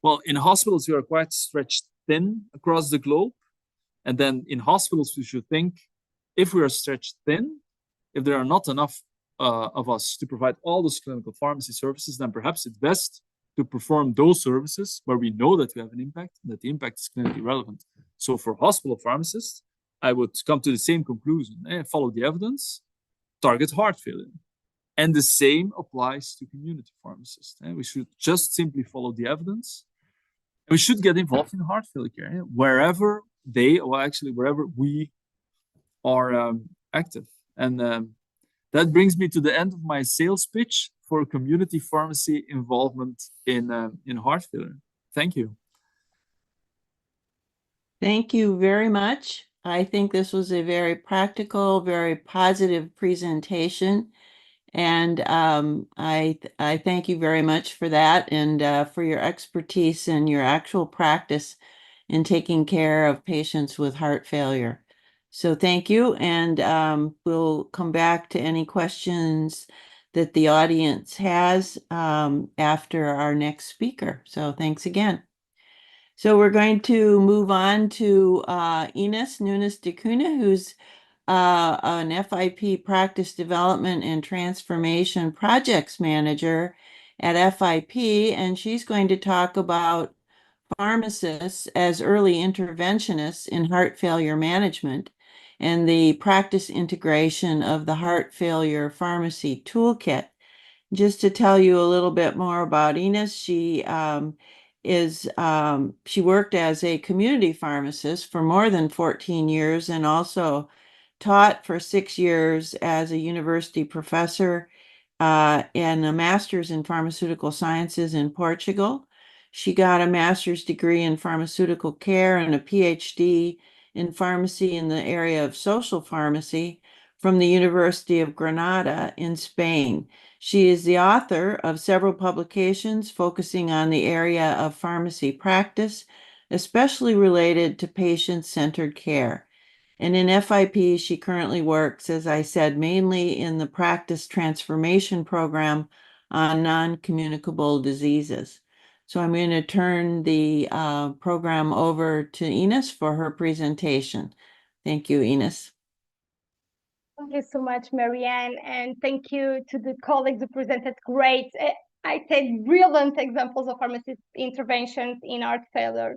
well, in hospitals, we are quite stretched thin across the globe. And then in hospitals, we should think, if we are stretched thin, if there are not enough of us to provide all those clinical pharmacy services, then perhaps it's best to perform those services where we know that we have an impact, and that the impact is clinically relevant. So for hospital pharmacists, I would come to the same conclusion. Follow the evidence, target heart failure. And the same applies to community pharmacists. We should just simply follow the evidence. We should get involved in heart failure care, wherever wherever we are active. And that brings me to the end of my sales pitch for community pharmacy involvement in heart failure. Thank you. Thank you very much. I think this was a very practical, very positive presentation. And I thank you very much for that, and for your expertise and your actual practice in taking care of patients with heart failure. So thank you, and we'll come back to any questions that the audience has after our next speaker. So thanks again. So we're going to move on to Ines Nunes de Cunha, who's an FIP Practice Development and Transformation Projects Manager at FIP, and she's going to talk about pharmacists as early interventionists in heart failure management and the practice integration of the Heart Failure Pharmacy Toolkit. Just to tell you a little bit more about Ines, she worked as a community pharmacist for more than 14 years and also taught for 6 years as a university professor and a master's in pharmaceutical sciences in Portugal. She got a master's degree in pharmaceutical care and a PhD in pharmacy in the area of social pharmacy from the University of Granada in Spain. She is the author of several publications focusing on the area of pharmacy practice, especially related to patient-centered care. And in FIP, she currently works, as I said, mainly in the practice transformation program on non-communicable diseases. So I'm going to turn the program over to Ines for her presentation. Thank you, Ines. Thank you so much, Marianne, and thank you to the colleagues who presented great, I said brilliant examples of pharmacist interventions in heart failure.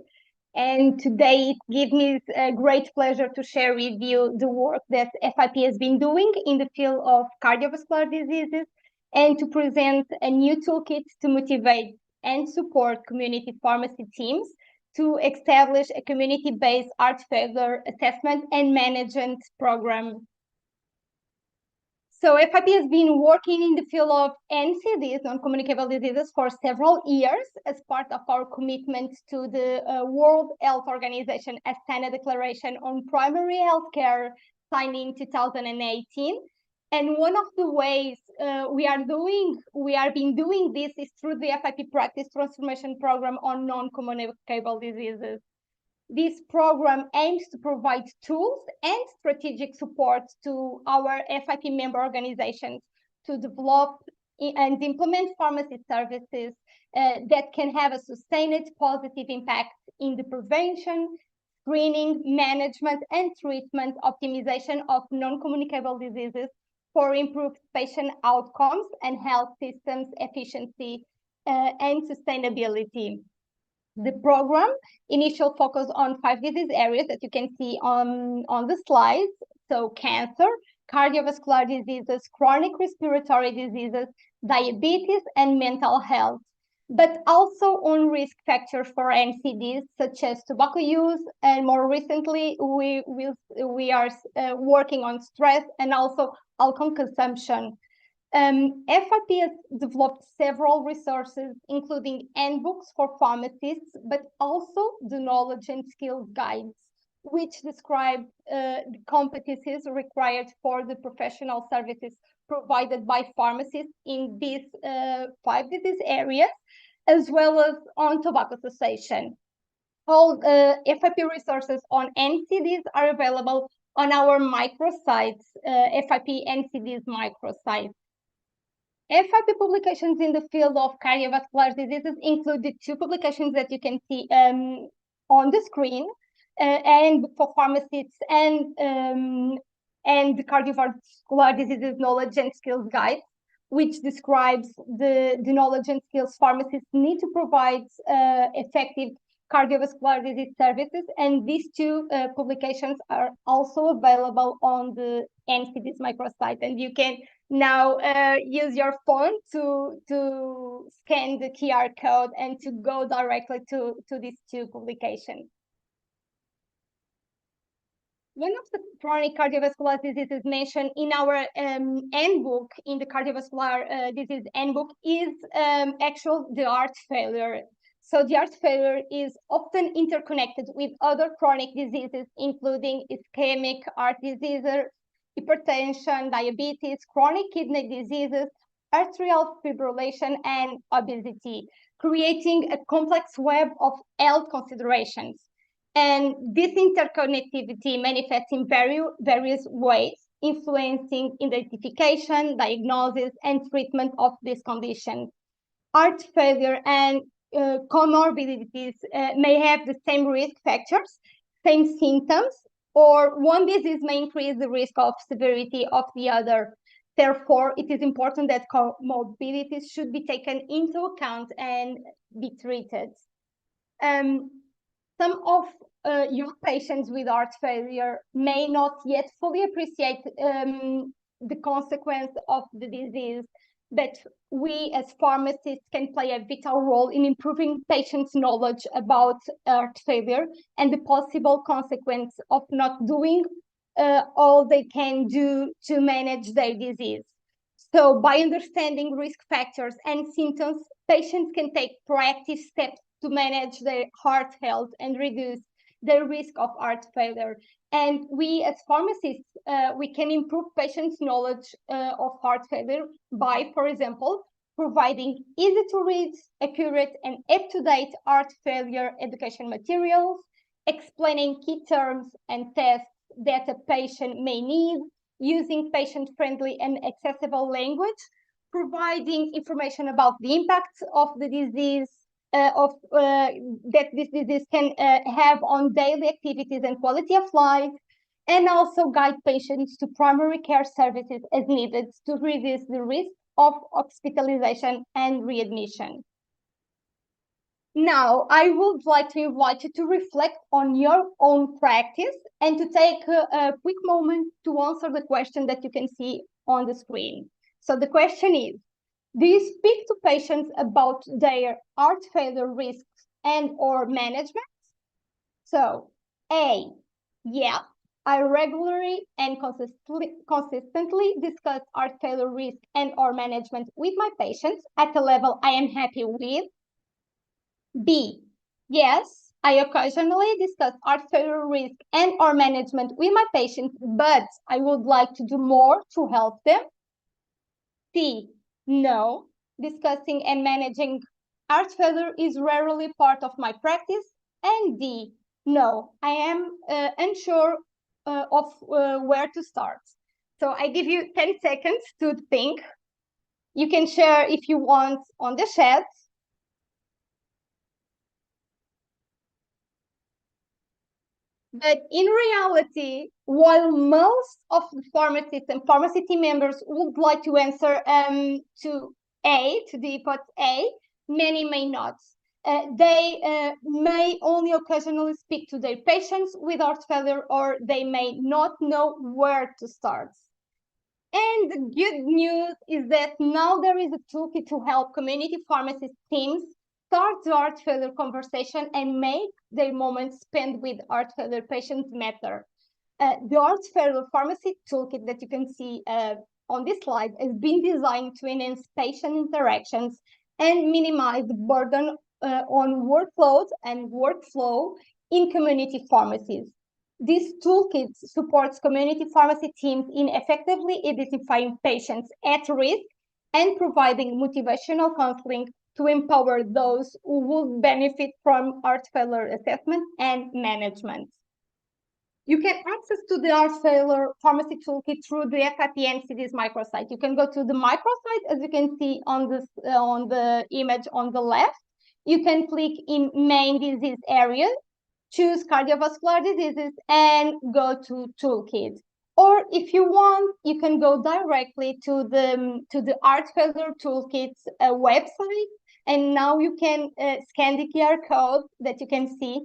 And today it gives me a great pleasure to share with you the work that FIP has been doing in the field of cardiovascular diseases, and to present a new toolkit to motivate and support community pharmacy teams to establish a community-based heart failure assessment and management program. So FIP has been working in the field of NCDs, non-communicable diseases, for several years as part of our commitment to the World Health Organization Astana Declaration on Primary Healthcare signed in 2018. And one of the ways we are been doing this is through the FIP Practice Transformation Program on non-communicable diseases. This program aims to provide tools and strategic support to our FIP member organizations to develop and implement pharmacy services that can have a sustained positive impact in the prevention, screening, management, and treatment optimization of non-communicable diseases for improved patient outcomes and health systems efficiency and sustainability. The program initial focus on 5 disease areas that you can see on the slides. So cancer, cardiovascular diseases, chronic respiratory diseases, diabetes, and mental health, but also on risk factors for NCDs such as tobacco use, and more recently we are working on stress and also alcohol consumption. FIP has developed several resources, including handbooks for pharmacists, but also the knowledge and skills guides, which describe the competencies required for the professional services provided by pharmacists in these 5 disease areas, as well as on tobacco cessation. All FIP resources on NCDs are available on our microsites, FIP NCDs microsite. FIP publications in the field of cardiovascular diseases include the 2 publications that you can see on the screen, and for pharmacists and the cardiovascular diseases knowledge and skills guide, which describes the knowledge and skills pharmacists need to provide effective cardiovascular disease services. And these 2 publications are also available on the NCDs microsite, and you can now use your phone to scan the QR code and to go directly to these 2 publications. One of the chronic cardiovascular diseases mentioned in our handbook, in the cardiovascular disease handbook, is actually the heart failure. So the heart failure is often interconnected with other chronic diseases, including ischemic heart disease, hypertension, diabetes, chronic kidney diseases, atrial fibrillation, and obesity, creating a complex web of health considerations. And this interconnectivity manifests in various ways, influencing identification, diagnosis, and treatment of this condition. Heart failure and comorbidities may have the same risk factors, same symptoms, or one disease may increase the risk of severity of the other. Therefore, it is important that comorbidities should be taken into account and be treated. Some of your patients with heart failure may not yet fully appreciate the consequence of the disease, but we as pharmacists can play a vital role in improving patients' knowledge about heart failure and the possible consequence of not doing all they can do to manage their disease. So by understanding risk factors and symptoms, patients can take proactive steps to manage their heart health and reduce the risk of heart failure. And we as pharmacists, we can improve patients' knowledge of heart failure by, for example, providing easy to read, accurate, and up-to-date heart failure education materials, explaining key terms and tests that a patient may need, using patient-friendly and accessible language, providing information about the impact of the disease, that this disease can have on daily activities and quality of life, and also guide patients to primary care services as needed to reduce the risk of hospitalization and readmission. Now, I would like to invite you to reflect on your own practice and to take a quick moment to answer the question that you can see on the screen. So the question is, do you speak to patients about their heart failure risks and or management? So A, yeah, I regularly and consistently discuss heart failure risk and or management with my patients at a level I am happy with. B, yes, I occasionally discuss heart failure risk and or management with my patients, but I would like to do more to help them. C, no, discussing and managing heart failure is rarely part of my practice. And D, no, I am unsure of where to start. So I give you 10 seconds to think. You can share if you want on the chat. But in reality, while most of the pharmacists and pharmacy team members would like to answer to the part A, many may not. They may only occasionally speak to their patients with heart failure, or they may not know where to start. And the good news is that now there is a toolkit to help community pharmacist teams start the heart failure conversation and make their moments spent with heart failure patients matter. The Heart Failure Pharmacy Toolkit that you can see on this slide has been designed to enhance patient interactions and minimize the burden on workload and workflow in community pharmacies. This toolkit supports community pharmacy teams in effectively identifying patients at risk and providing motivational counseling to empower those who would benefit from heart failure assessment and management. You can access to the Heart Failure Pharmacy Toolkit through the FIPNCD's microsite. You can go to the microsite, as you can see on the image on the left. You can click in main disease area, choose cardiovascular diseases, and go to Toolkit. Or if you want, you can go directly to the Heart Failure Toolkit's website, and now you can scan the QR code that you can see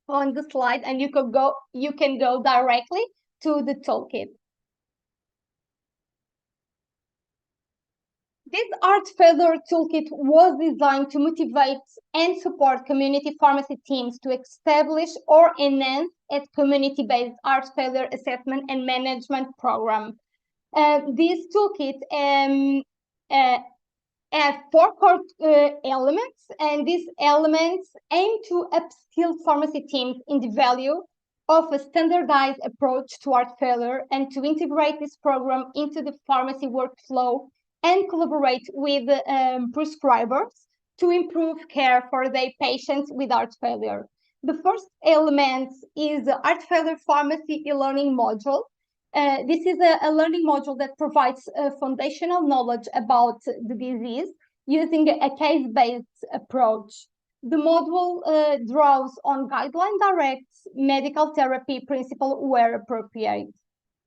on the slide, and you can go directly to the toolkit. This heart failure toolkit was designed to motivate and support community pharmacy teams to establish or enhance a community-based heart failure assessment and management program. This toolkit have 4 core elements, and these elements aim to upskill pharmacy teams in the value of a standardized approach to heart failure and to integrate this program into the pharmacy workflow and collaborate with prescribers to improve care for their patients with heart failure. The first element is the Heart Failure Pharmacy e-learning module. This is a learning module that provides foundational knowledge about the disease using a case-based approach. The module draws on guideline-direct medical therapy principle where appropriate.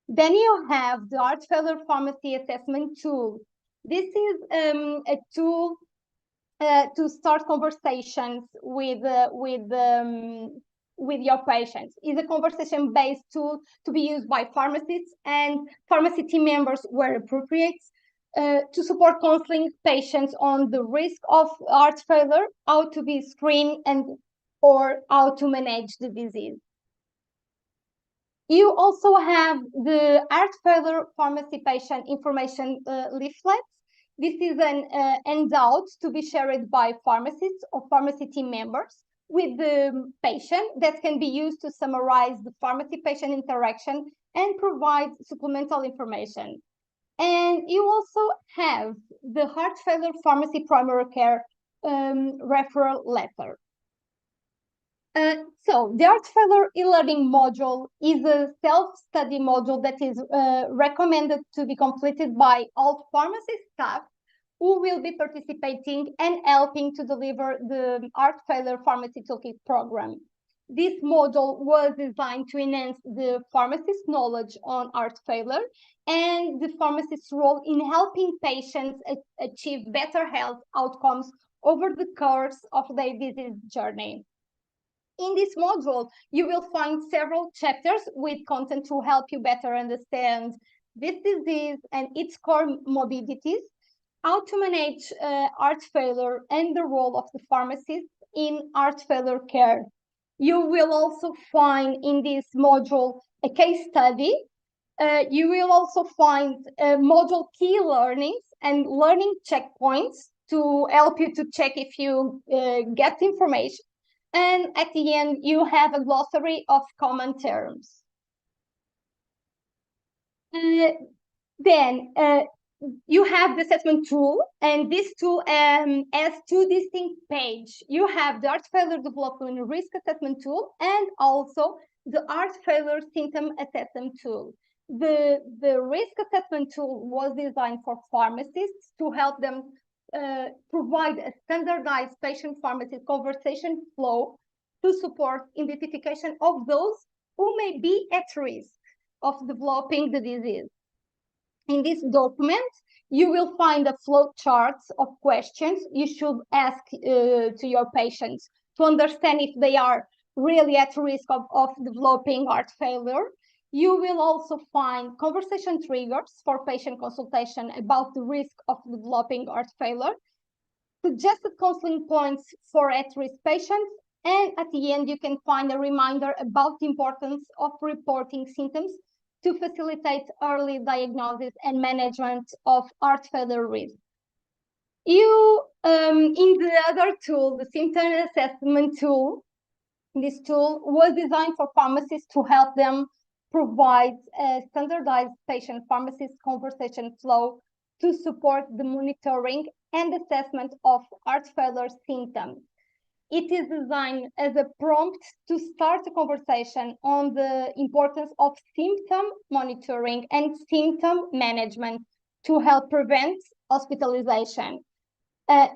Then you have the Heart Failure Pharmacy Assessment Tool. This is a tool to start conversations with your patients. It's a conversation-based tool to be used by pharmacists and pharmacy team members where appropriate to support counseling patients on the risk of heart failure, how to be screened, or how to manage the disease. You also have the Heart Failure Pharmacy Patient Information leaflets. This is an handout to be shared by pharmacists or pharmacy team members with the patient that can be used to summarize the pharmacy-patient interaction and provide supplemental information. And you also have the Heart Failure Pharmacy Primary Care referral letter. So the Heart Failure e-learning module is a self-study module that is recommended to be completed by all pharmacy staff who will be participating and helping to deliver the Heart Failure Pharmacy Toolkit program. This module was designed to enhance the pharmacist's knowledge on heart failure and the pharmacist's role in helping patients achieve better health outcomes over the course of their disease journey. In this module, you will find several chapters with content to help you better understand this disease and its comorbidities, how to manage heart failure, and the role of the pharmacist in heart failure care. You will also find in this module a case study. You will also find module key learnings and learning checkpoints to help you to check if you get information. And at the end, you have a glossary of common terms. Then you have the assessment tool, and this tool has two distinct pages. You have the heart failure development risk assessment tool and also the heart failure symptom assessment tool. The risk assessment tool was designed for pharmacists to help them provide a standardized patient-pharmacy conversation flow to support identification of those who may be at risk of developing the disease. In this document, you will find a flow charts of questions you should ask to your patients to understand if they are really at risk of developing heart failure. You will also find conversation triggers for patient consultation about the risk of developing heart failure, suggested counseling points for at-risk patients, and at the end, you can find a reminder about the importance of reporting symptoms to facilitate early diagnosis and management of heart failure risk. You, in the other tool, the symptom assessment tool, this tool was designed for pharmacists to help them provide a standardized patient-pharmacist conversation flow to support the monitoring and assessment of heart failure symptoms. It is designed as a prompt to start a conversation on the importance of symptom monitoring and symptom management to help prevent hospitalization.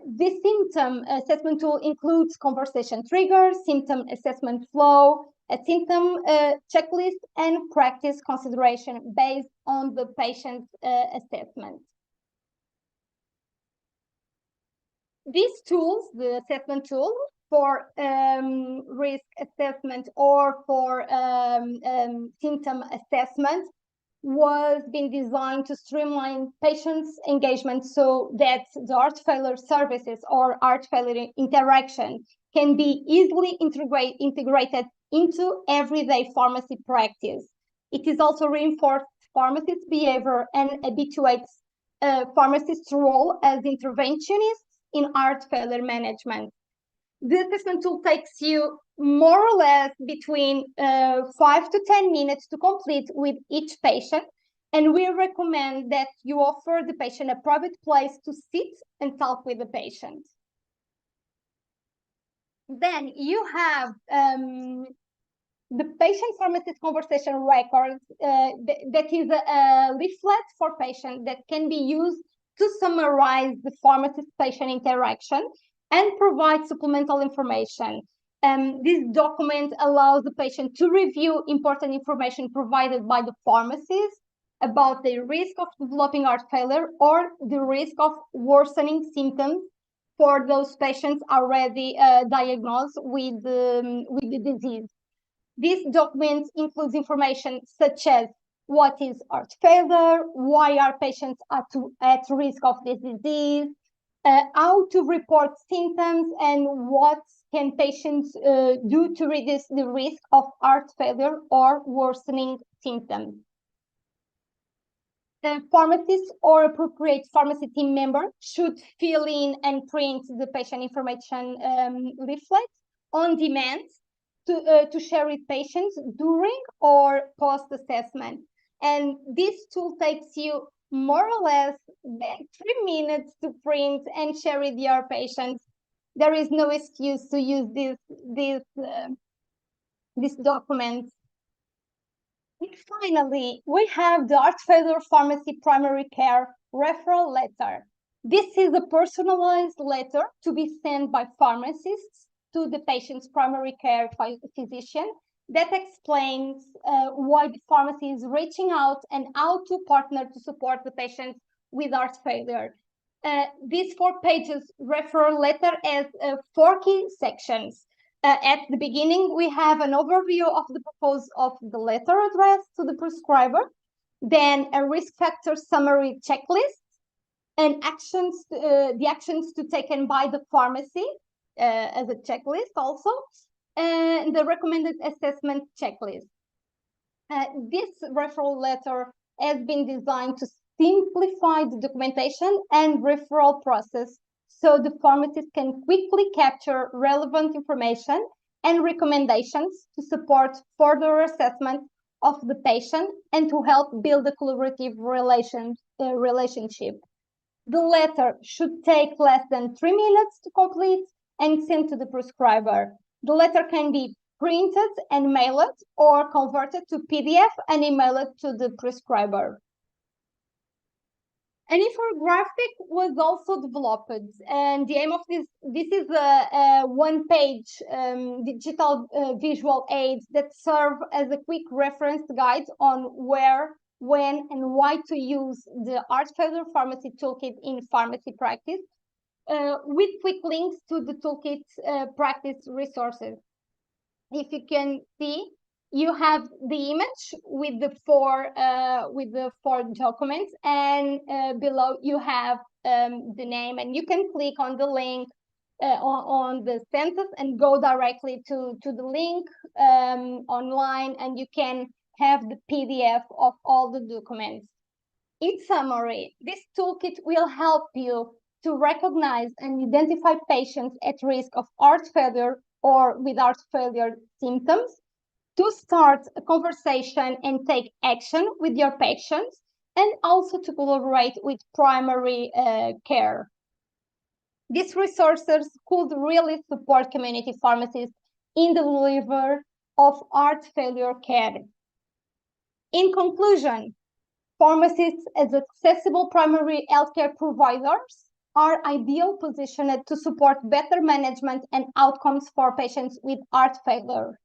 This symptom assessment tool includes conversation triggers, symptom assessment flow, a symptom checklist, and practice consideration based on the patient's assessment. These tools, the assessment tool for risk assessment or for symptom assessment, was being designed to streamline patients' engagement so that the heart failure services or heart failure interaction can be easily integrated into everyday pharmacy practice. It is also reinforced pharmacist behavior and habituates pharmacists' role as interventionists in heart failure management. The assessment tool takes you more or less between 5 to 10 minutes to complete with each patient, and we recommend that you offer the patient a private place to sit and talk with the patient. Then you have the patient-pharmacist conversation record that is a leaflet for patients that can be used to summarize the pharmacist-patient interaction and provide supplemental information. This document allows the patient to review important information provided by the pharmacist about the risk of developing heart failure or the risk of worsening symptoms for those patients already diagnosed with the disease. This document includes information such as what is heart failure, why are patients at risk of this disease, how to report symptoms, and what can patients do to reduce the risk of heart failure or worsening symptoms. The pharmacist or appropriate pharmacy team member should fill in and print the patient information leaflet on demand to share with patients during or post-assessment. And this tool takes you more or less 3 minutes to print and share with your patients. There is no excuse to use this document. And finally, we have the heart failure pharmacy primary care referral letter. This is a personalized letter to be sent by pharmacists to the patient's primary care physician that explains why the pharmacy is reaching out and how to partner to support the patient with heart failure. This 4 pages referral letter has 4 key sections. At the beginning, we have an overview of the purpose of the letter addressed to the prescriber, then a risk factor summary checklist, and the actions to taken by the pharmacy as a checklist also, and the recommended assessment checklist. This referral letter has been designed to simplify the documentation and referral process so the pharmacist can quickly capture relevant information and recommendations to support further assessment of the patient and to help build a collaborative relationship. The letter should take less than 3 minutes to complete and send to the prescriber. The letter can be printed and mailed or converted to PDF and emailed to the prescriber. An infographic was also developed, and the aim of this is a one-page digital visual aid that serve as a quick reference guide on where, when, and why to use the Failure Pharmacy Toolkit in pharmacy practice, with quick links to the toolkit practice resources. If you can see, you have the image with the four documents, and below you have the name, and you can click on the link on the sentence and go directly to the link online, and you can have the PDF of all the documents. In summary, this toolkit will help you to recognize and identify patients at risk of heart failure or with heart failure symptoms, to start a conversation and take action with your patients, and also to collaborate with primary care. These resources could really support community pharmacists in the delivery of heart failure care. In conclusion, pharmacists as accessible primary healthcare providers are ideal positioned to support better management and outcomes for patients with heart failure,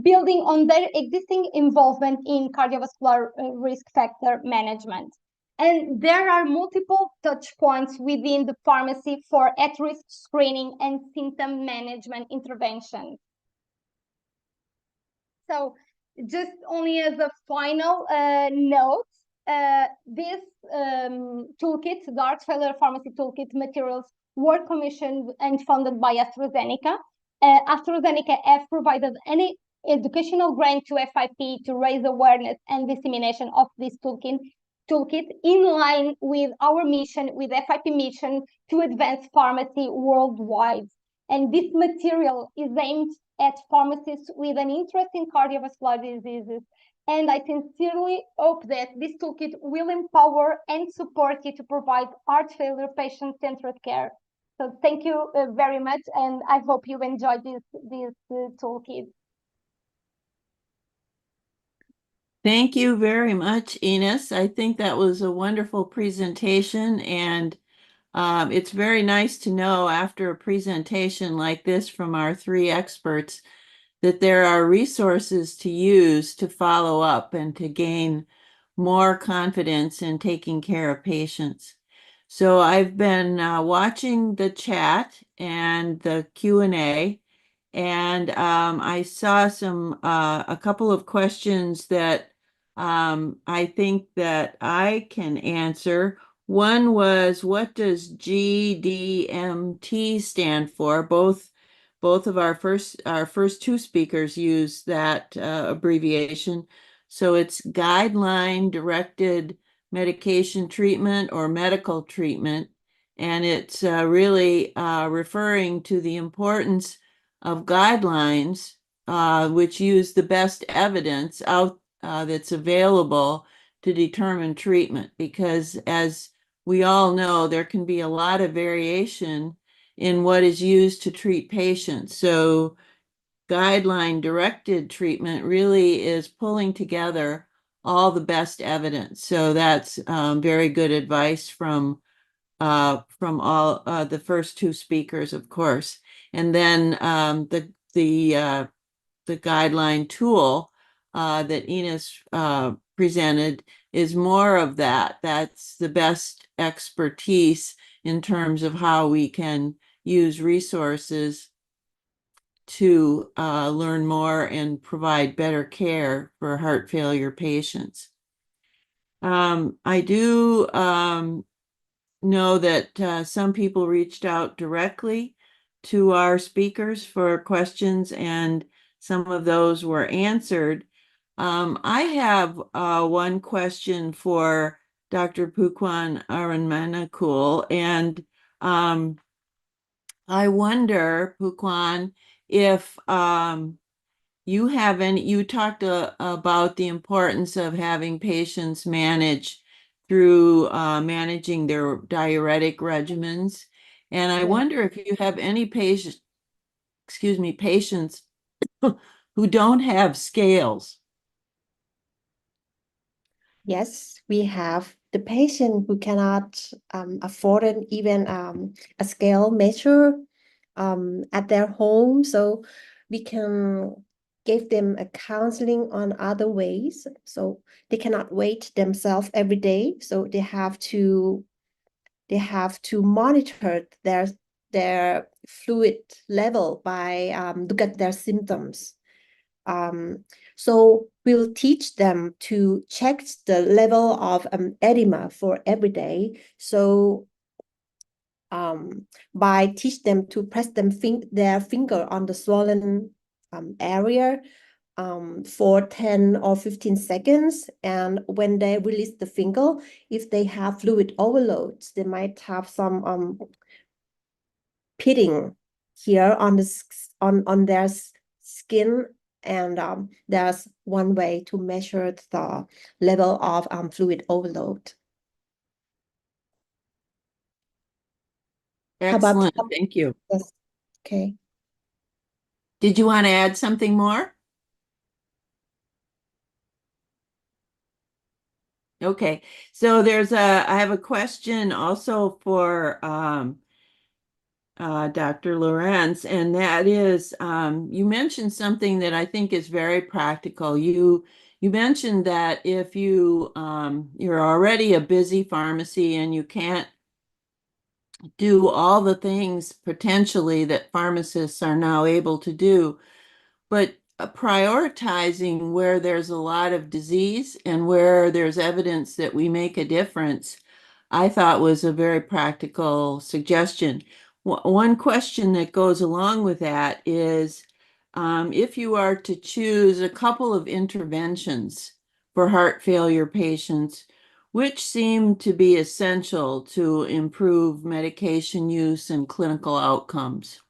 building on their existing involvement in cardiovascular risk factor management. And there are multiple touch points within the pharmacy for at-risk screening and symptom management interventions. So just only as a final note, this toolkit, the Heart Failure Pharmacy Toolkit materials, were commissioned and funded by AstraZeneca. AstraZeneca have provided any educational grant to FIP to raise awareness and dissemination of this toolkit in line with our mission, with FIP mission, to advance pharmacy worldwide. And this material is aimed at pharmacists with an interest in cardiovascular diseases. And I sincerely hope that this toolkit will empower and support you to provide heart failure patient-centered care. So thank you very much, and I hope you enjoyed this toolkit. Thank you very much, Ines. I think that was a wonderful presentation, and it's very nice to know after a presentation like this from our three experts that there are resources to use to follow up and to gain more confidence in taking care of patients. So I've been watching the chat and the Q&A, and I saw a couple of questions that I think that I can answer. One was, what does GDMT stand for? Both of our first two speakers use that abbreviation. So it's guideline directed medication treatment or medical treatment. And it's really referring to the importance of guidelines, which use the best evidence out that's available to determine treatment, because as we all know, there can be a lot of variation in what is used to treat patients. So guideline directed treatment really is pulling together all the best evidence. So that's very good advice from all the first two speakers, of course. And then the guideline tool that Ines presented is more of that. That's the best expertise in terms of how we can use resources to learn more and provide better care for heart failure patients. I do know that some people reached out directly to our speakers for questions, and some of those were answered. I have one question for Dr. Pukwan Aranmanakul, and I wonder, Pukwan, if you have any, you talked about the importance of having patients manage through managing their diuretic regimens. And I Yeah. wonder if you have any patients who don't have scales. Yes, we have the patient who cannot afford even a scale measure at their home. So we can give them a counseling on other ways. So they cannot weight themselves every day. So they have to monitor their fluid level by look at their symptoms. So we'll teach them to check the level of edema for every day. So by teach them to press their finger on the swollen area for 10 or 15 seconds. And when they release the finger, if they have fluid overloads, they might have some pitting here on on their skin. And there's one way to measure the level of fluid overload. Excellent, thank you. Yes. Okay. Did you want to add something more? Okay, so I have a question also for Dr. Lorenz, and that is, you mentioned something that I think is very practical. You mentioned that if you're already a busy pharmacy and you can't do all the things potentially that pharmacists are now able to do, but prioritizing where there's a lot of disease and where there's evidence that we make a difference, I thought was a very practical suggestion. One question that goes along with that is if you are to choose a couple of interventions for heart failure patients, which seem to be essential to improve medication use and clinical outcomes?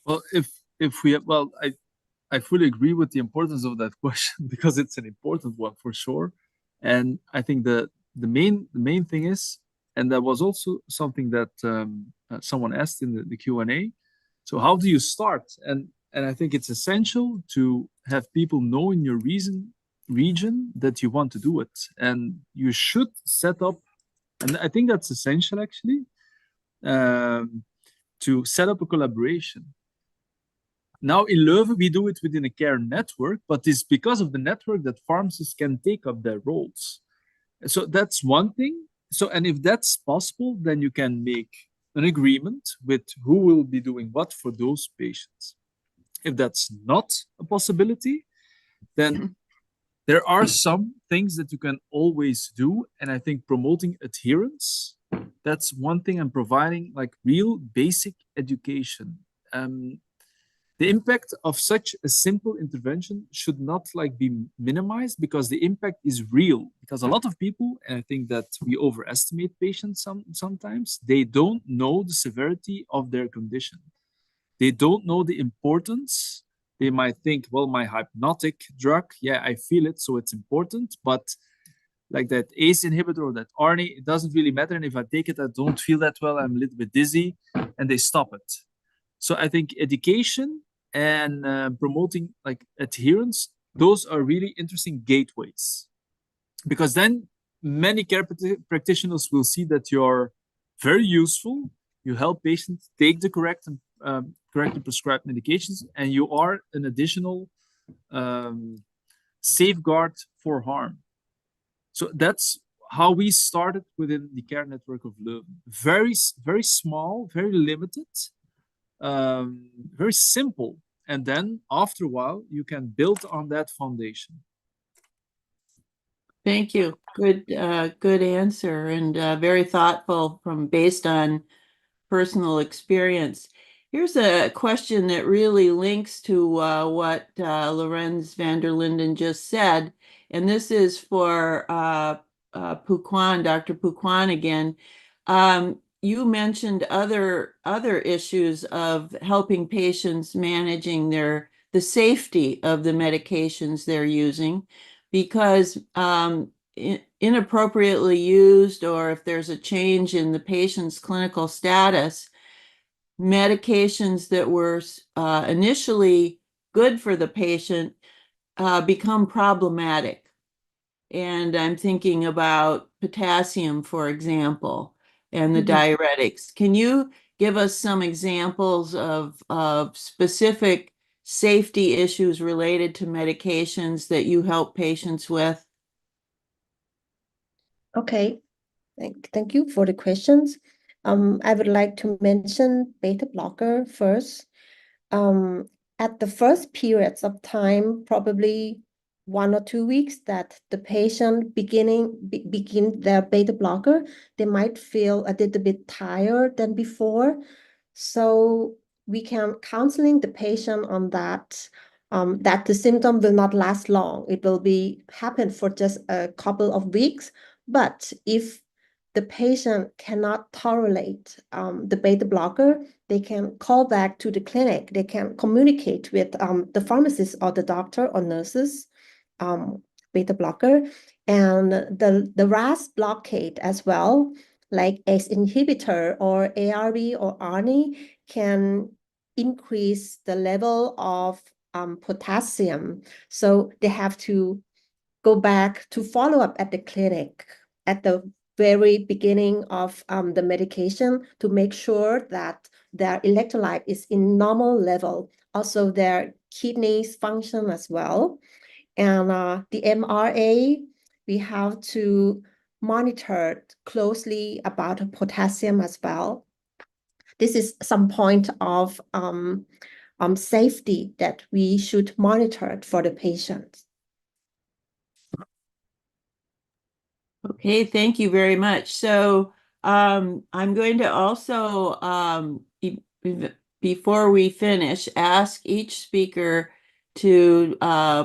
Well, if we have, well, I fully agree with the importance of that question because it's an important one for sure. And I think the main thing is, and that was also something that someone asked in the Q&A. So how do you start? And I think it's essential to have people know in your region that you want to do it, and you should set up. And I think that's essential actually, to set up a collaboration. Now in Leuven, we do it within a care network, but it's because of the network that pharmacists can take up their roles. So that's one thing. So, and if that's possible, then you can make an agreement with who will be doing what for those patients. If that's not a possibility, then there are some things that you can always do. And I think promoting adherence, that's one thing, and providing like real basic education. The impact of such a simple intervention should not like be minimized, because the impact is real. Because a lot of people, and I think that we overestimate patients sometimes, they don't know the severity of their condition. They don't know the importance. They might think, well, my hypnotic drug, yeah, I feel it, so it's important. But like that ACE inhibitor or that ARNI, it doesn't really matter. And if I take it, I don't feel that well. I'm a little bit dizzy, and they stop it. So I think education and promoting like adherence, those are really interesting gateways, because then many care practitioners will see that you're very useful. You help patients take the correctly prescribed medications, and you are an additional safeguard for harm. So that's how we started within the care network of Leuven. Very, very small, very limited, very simple. And then after a while, you can build on that foundation. Thank you. Good answer, and very thoughtful based on personal experience. Here's a question that really links to what Lorenz van der Linden just said, and this is for Pouquan, Dr. Pouquan again. You mentioned other issues of helping patients managing the safety of the medications they're using, because inappropriately used, or if there's a change in the patient's clinical status, medications that were initially good for the patient become problematic. And I'm thinking about potassium, for example, and the diuretics. Can you give us some examples of specific safety issues related to medications that you help patients with? Okay, thank you for the questions. I would like to mention beta blocker first. At the first periods of time, probably 1 or 2 weeks that the patient begin their beta blocker, they might feel a little bit tired than before. So we can counseling the patient on that, that the symptom will not last long. It will happen for just a couple of weeks. But if the patient cannot tolerate the beta blocker, they can call back to the clinic. They can communicate with the pharmacist or the doctor or nurses, beta blocker, and the RAS blockade as well, like ACE inhibitor or ARB or ARNI, can increase the level of potassium. So they have to go back to follow up at the clinic at the very beginning of the medication to make sure that their electrolyte is in normal level. Also, their kidneys function as well. And the MRA, we have to monitor closely about potassium as well. This is some point of safety that we should monitor for the patients. Okay, thank you very much. So I'm going to also, before we finish, ask each speaker to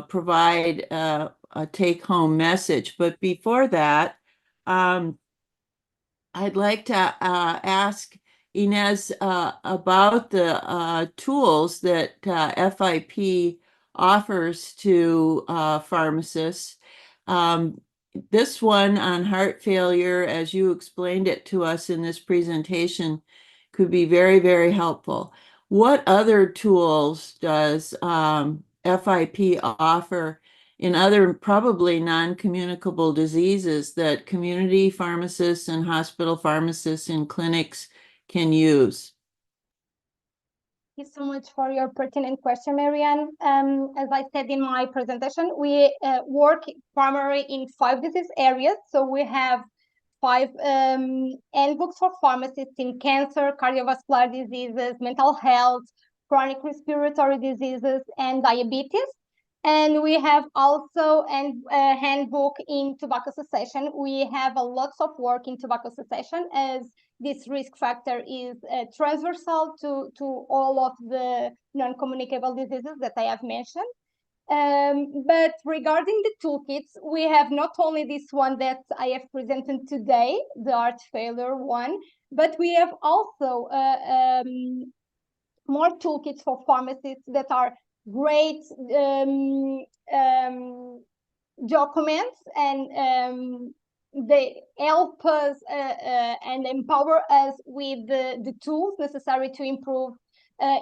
provide a take-home message. But before that, I'd like to ask Inez about the tools that FIP offers to pharmacists. This one on heart failure, as you explained it to us in this presentation, could be very, very helpful. What other tools does FIP offer in other probably non-communicable diseases that community pharmacists and hospital pharmacists in clinics can use? Thank you so much for your pertinent question, Marianne. As I said in my presentation, we work primarily in 5 disease areas. So we have 5 handbooks for pharmacists in cancer, cardiovascular diseases, mental health, chronic respiratory diseases, and diabetes. And we have also a handbook in tobacco cessation. We have a lot of work in tobacco cessation, as this risk factor is transversal to all of the non-communicable diseases that I have mentioned. But regarding the toolkits, we have not only this one that I have presented today, the heart failure one, but we have also more toolkits for pharmacists that are great documents, and they help us and empower us with the tools necessary to improve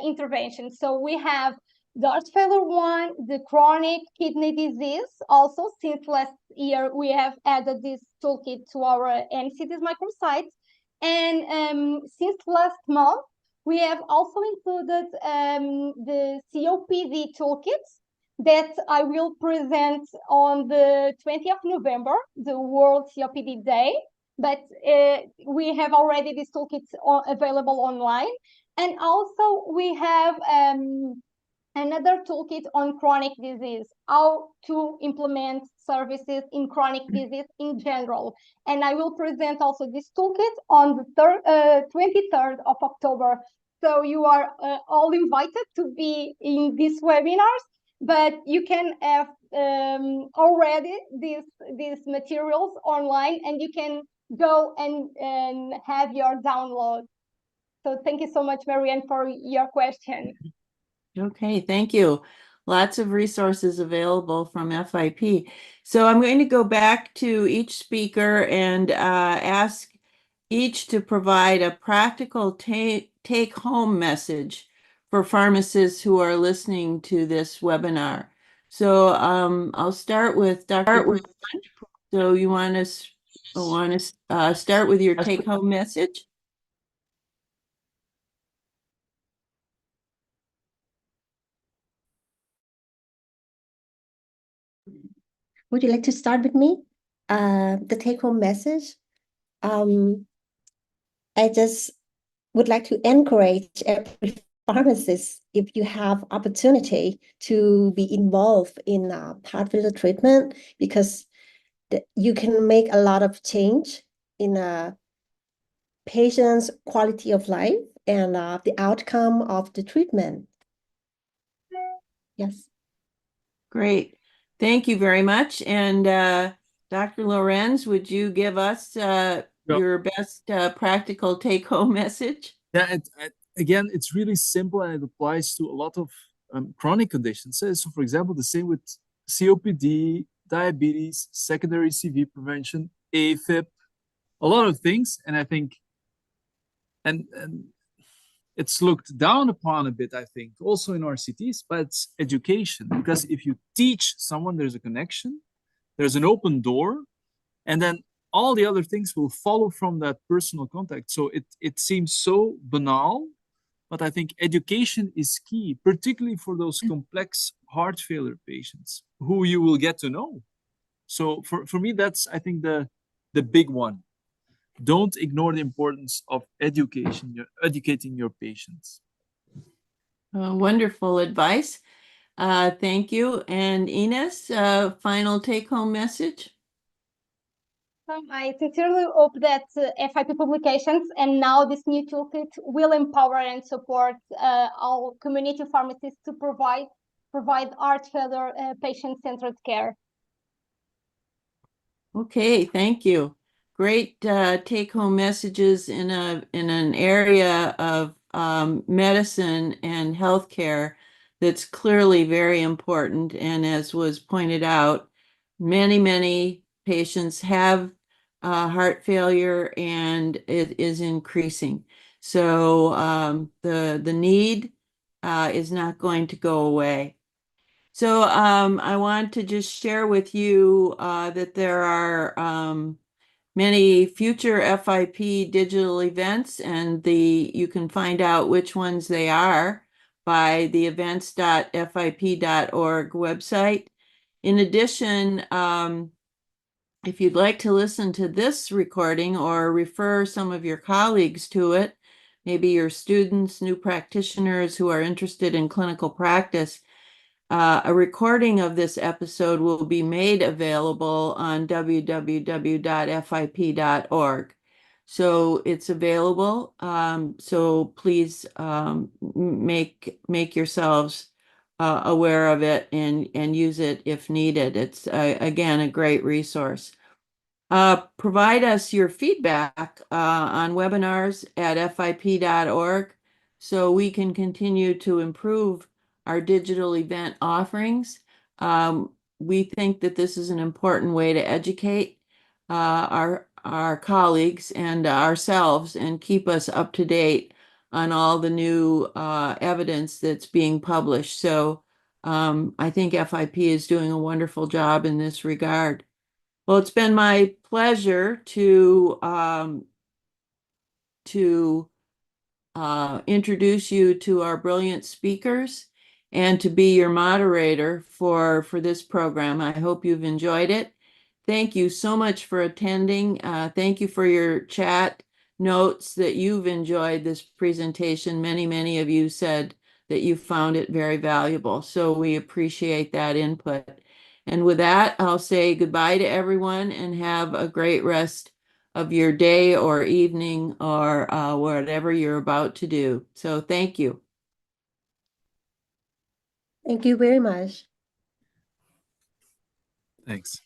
intervention. So we have the heart failure one, the chronic kidney disease. Also, since last year, we have added this toolkit to our NCDs microsites. And since last month, we have also included the COPD toolkits that I will present on the 20th of November, the World COPD Day. But we have already these toolkits available online. And also we have another toolkit on chronic disease, how to implement services in chronic disease in general. And I will present also this toolkit on the 23rd of October. So you are all invited to be in these webinars, but you can have already these materials online, and you can go and have your download. So thank you so much, Marianne, for your question. Okay, thank you. Lots of resources available from FIP. So I'm going to go back to each speaker and ask each to provide a practical take-home message for pharmacists who are listening to this webinar. So I'll start with Dr. Pookan. So you want to start with your take-home message? Would you like to start with me? The take-home message. I just would like to encourage every pharmacist, if you have opportunity, to be involved in heart failure treatment, because you can make a lot of change in a patient's quality of life and the outcome of the treatment. Yes. Great. Thank you very much. And Dr. Lorenz, would you give us your best practical take-home message? Yeah, again, it's really simple, and it applies to a lot of chronic conditions. So, for example, the same with COPD, diabetes, secondary CV prevention, AFib, a lot of things. And I think, and it's looked down upon a bit, I think, also in RCTs, but it's education. Because if you teach someone, there's a connection, there's an open door, and then all the other things will follow from that personal contact. So it seems so banal, but I think education is key, particularly for those complex heart failure patients who you will get to know. So for me, that's, I think, the big one. Don't ignore the importance of educating your patients. Wonderful advice. Thank you. And Ines, final take-home message? I sincerely hope that FIP publications and now this new toolkit will empower and support all community pharmacists to provide heart failure patient-centered care. Okay, thank you. Great take-home messages in an area of medicine and healthcare that's clearly very important. And as was pointed out, many patients have heart failure, and it is increasing. So the need is not going to go away. So I want to just share with you that there are many future FIP digital events, and you can find out which ones they are by the events.fip.org website. In addition, if you'd like to listen to this recording or refer some of your colleagues to it, maybe your students, new practitioners who are interested in clinical practice, a recording of this episode will be made available on www.fip.org. So it's available. So please make yourselves aware of it and use it if needed. It's again a great resource. Provide us your feedback on webinars at fip.org so we can continue to improve our digital event offerings. We think that this is an important way to educate our colleagues and ourselves and keep us up to date on all the new evidence that's being published. So I think FIP is doing a wonderful job in this regard. Well, it's been my pleasure to introduce you to our brilliant speakers and to be your moderator for this program. I hope you've enjoyed it. Thank you so much for attending. Thank you for your chat notes that you've enjoyed this presentation. Many of you said that you found it very valuable. So we appreciate that input. And with that, I'll say goodbye to everyone and have a great rest of your day or evening or whatever you're about to do. So thank you. Thank you very much. Thanks.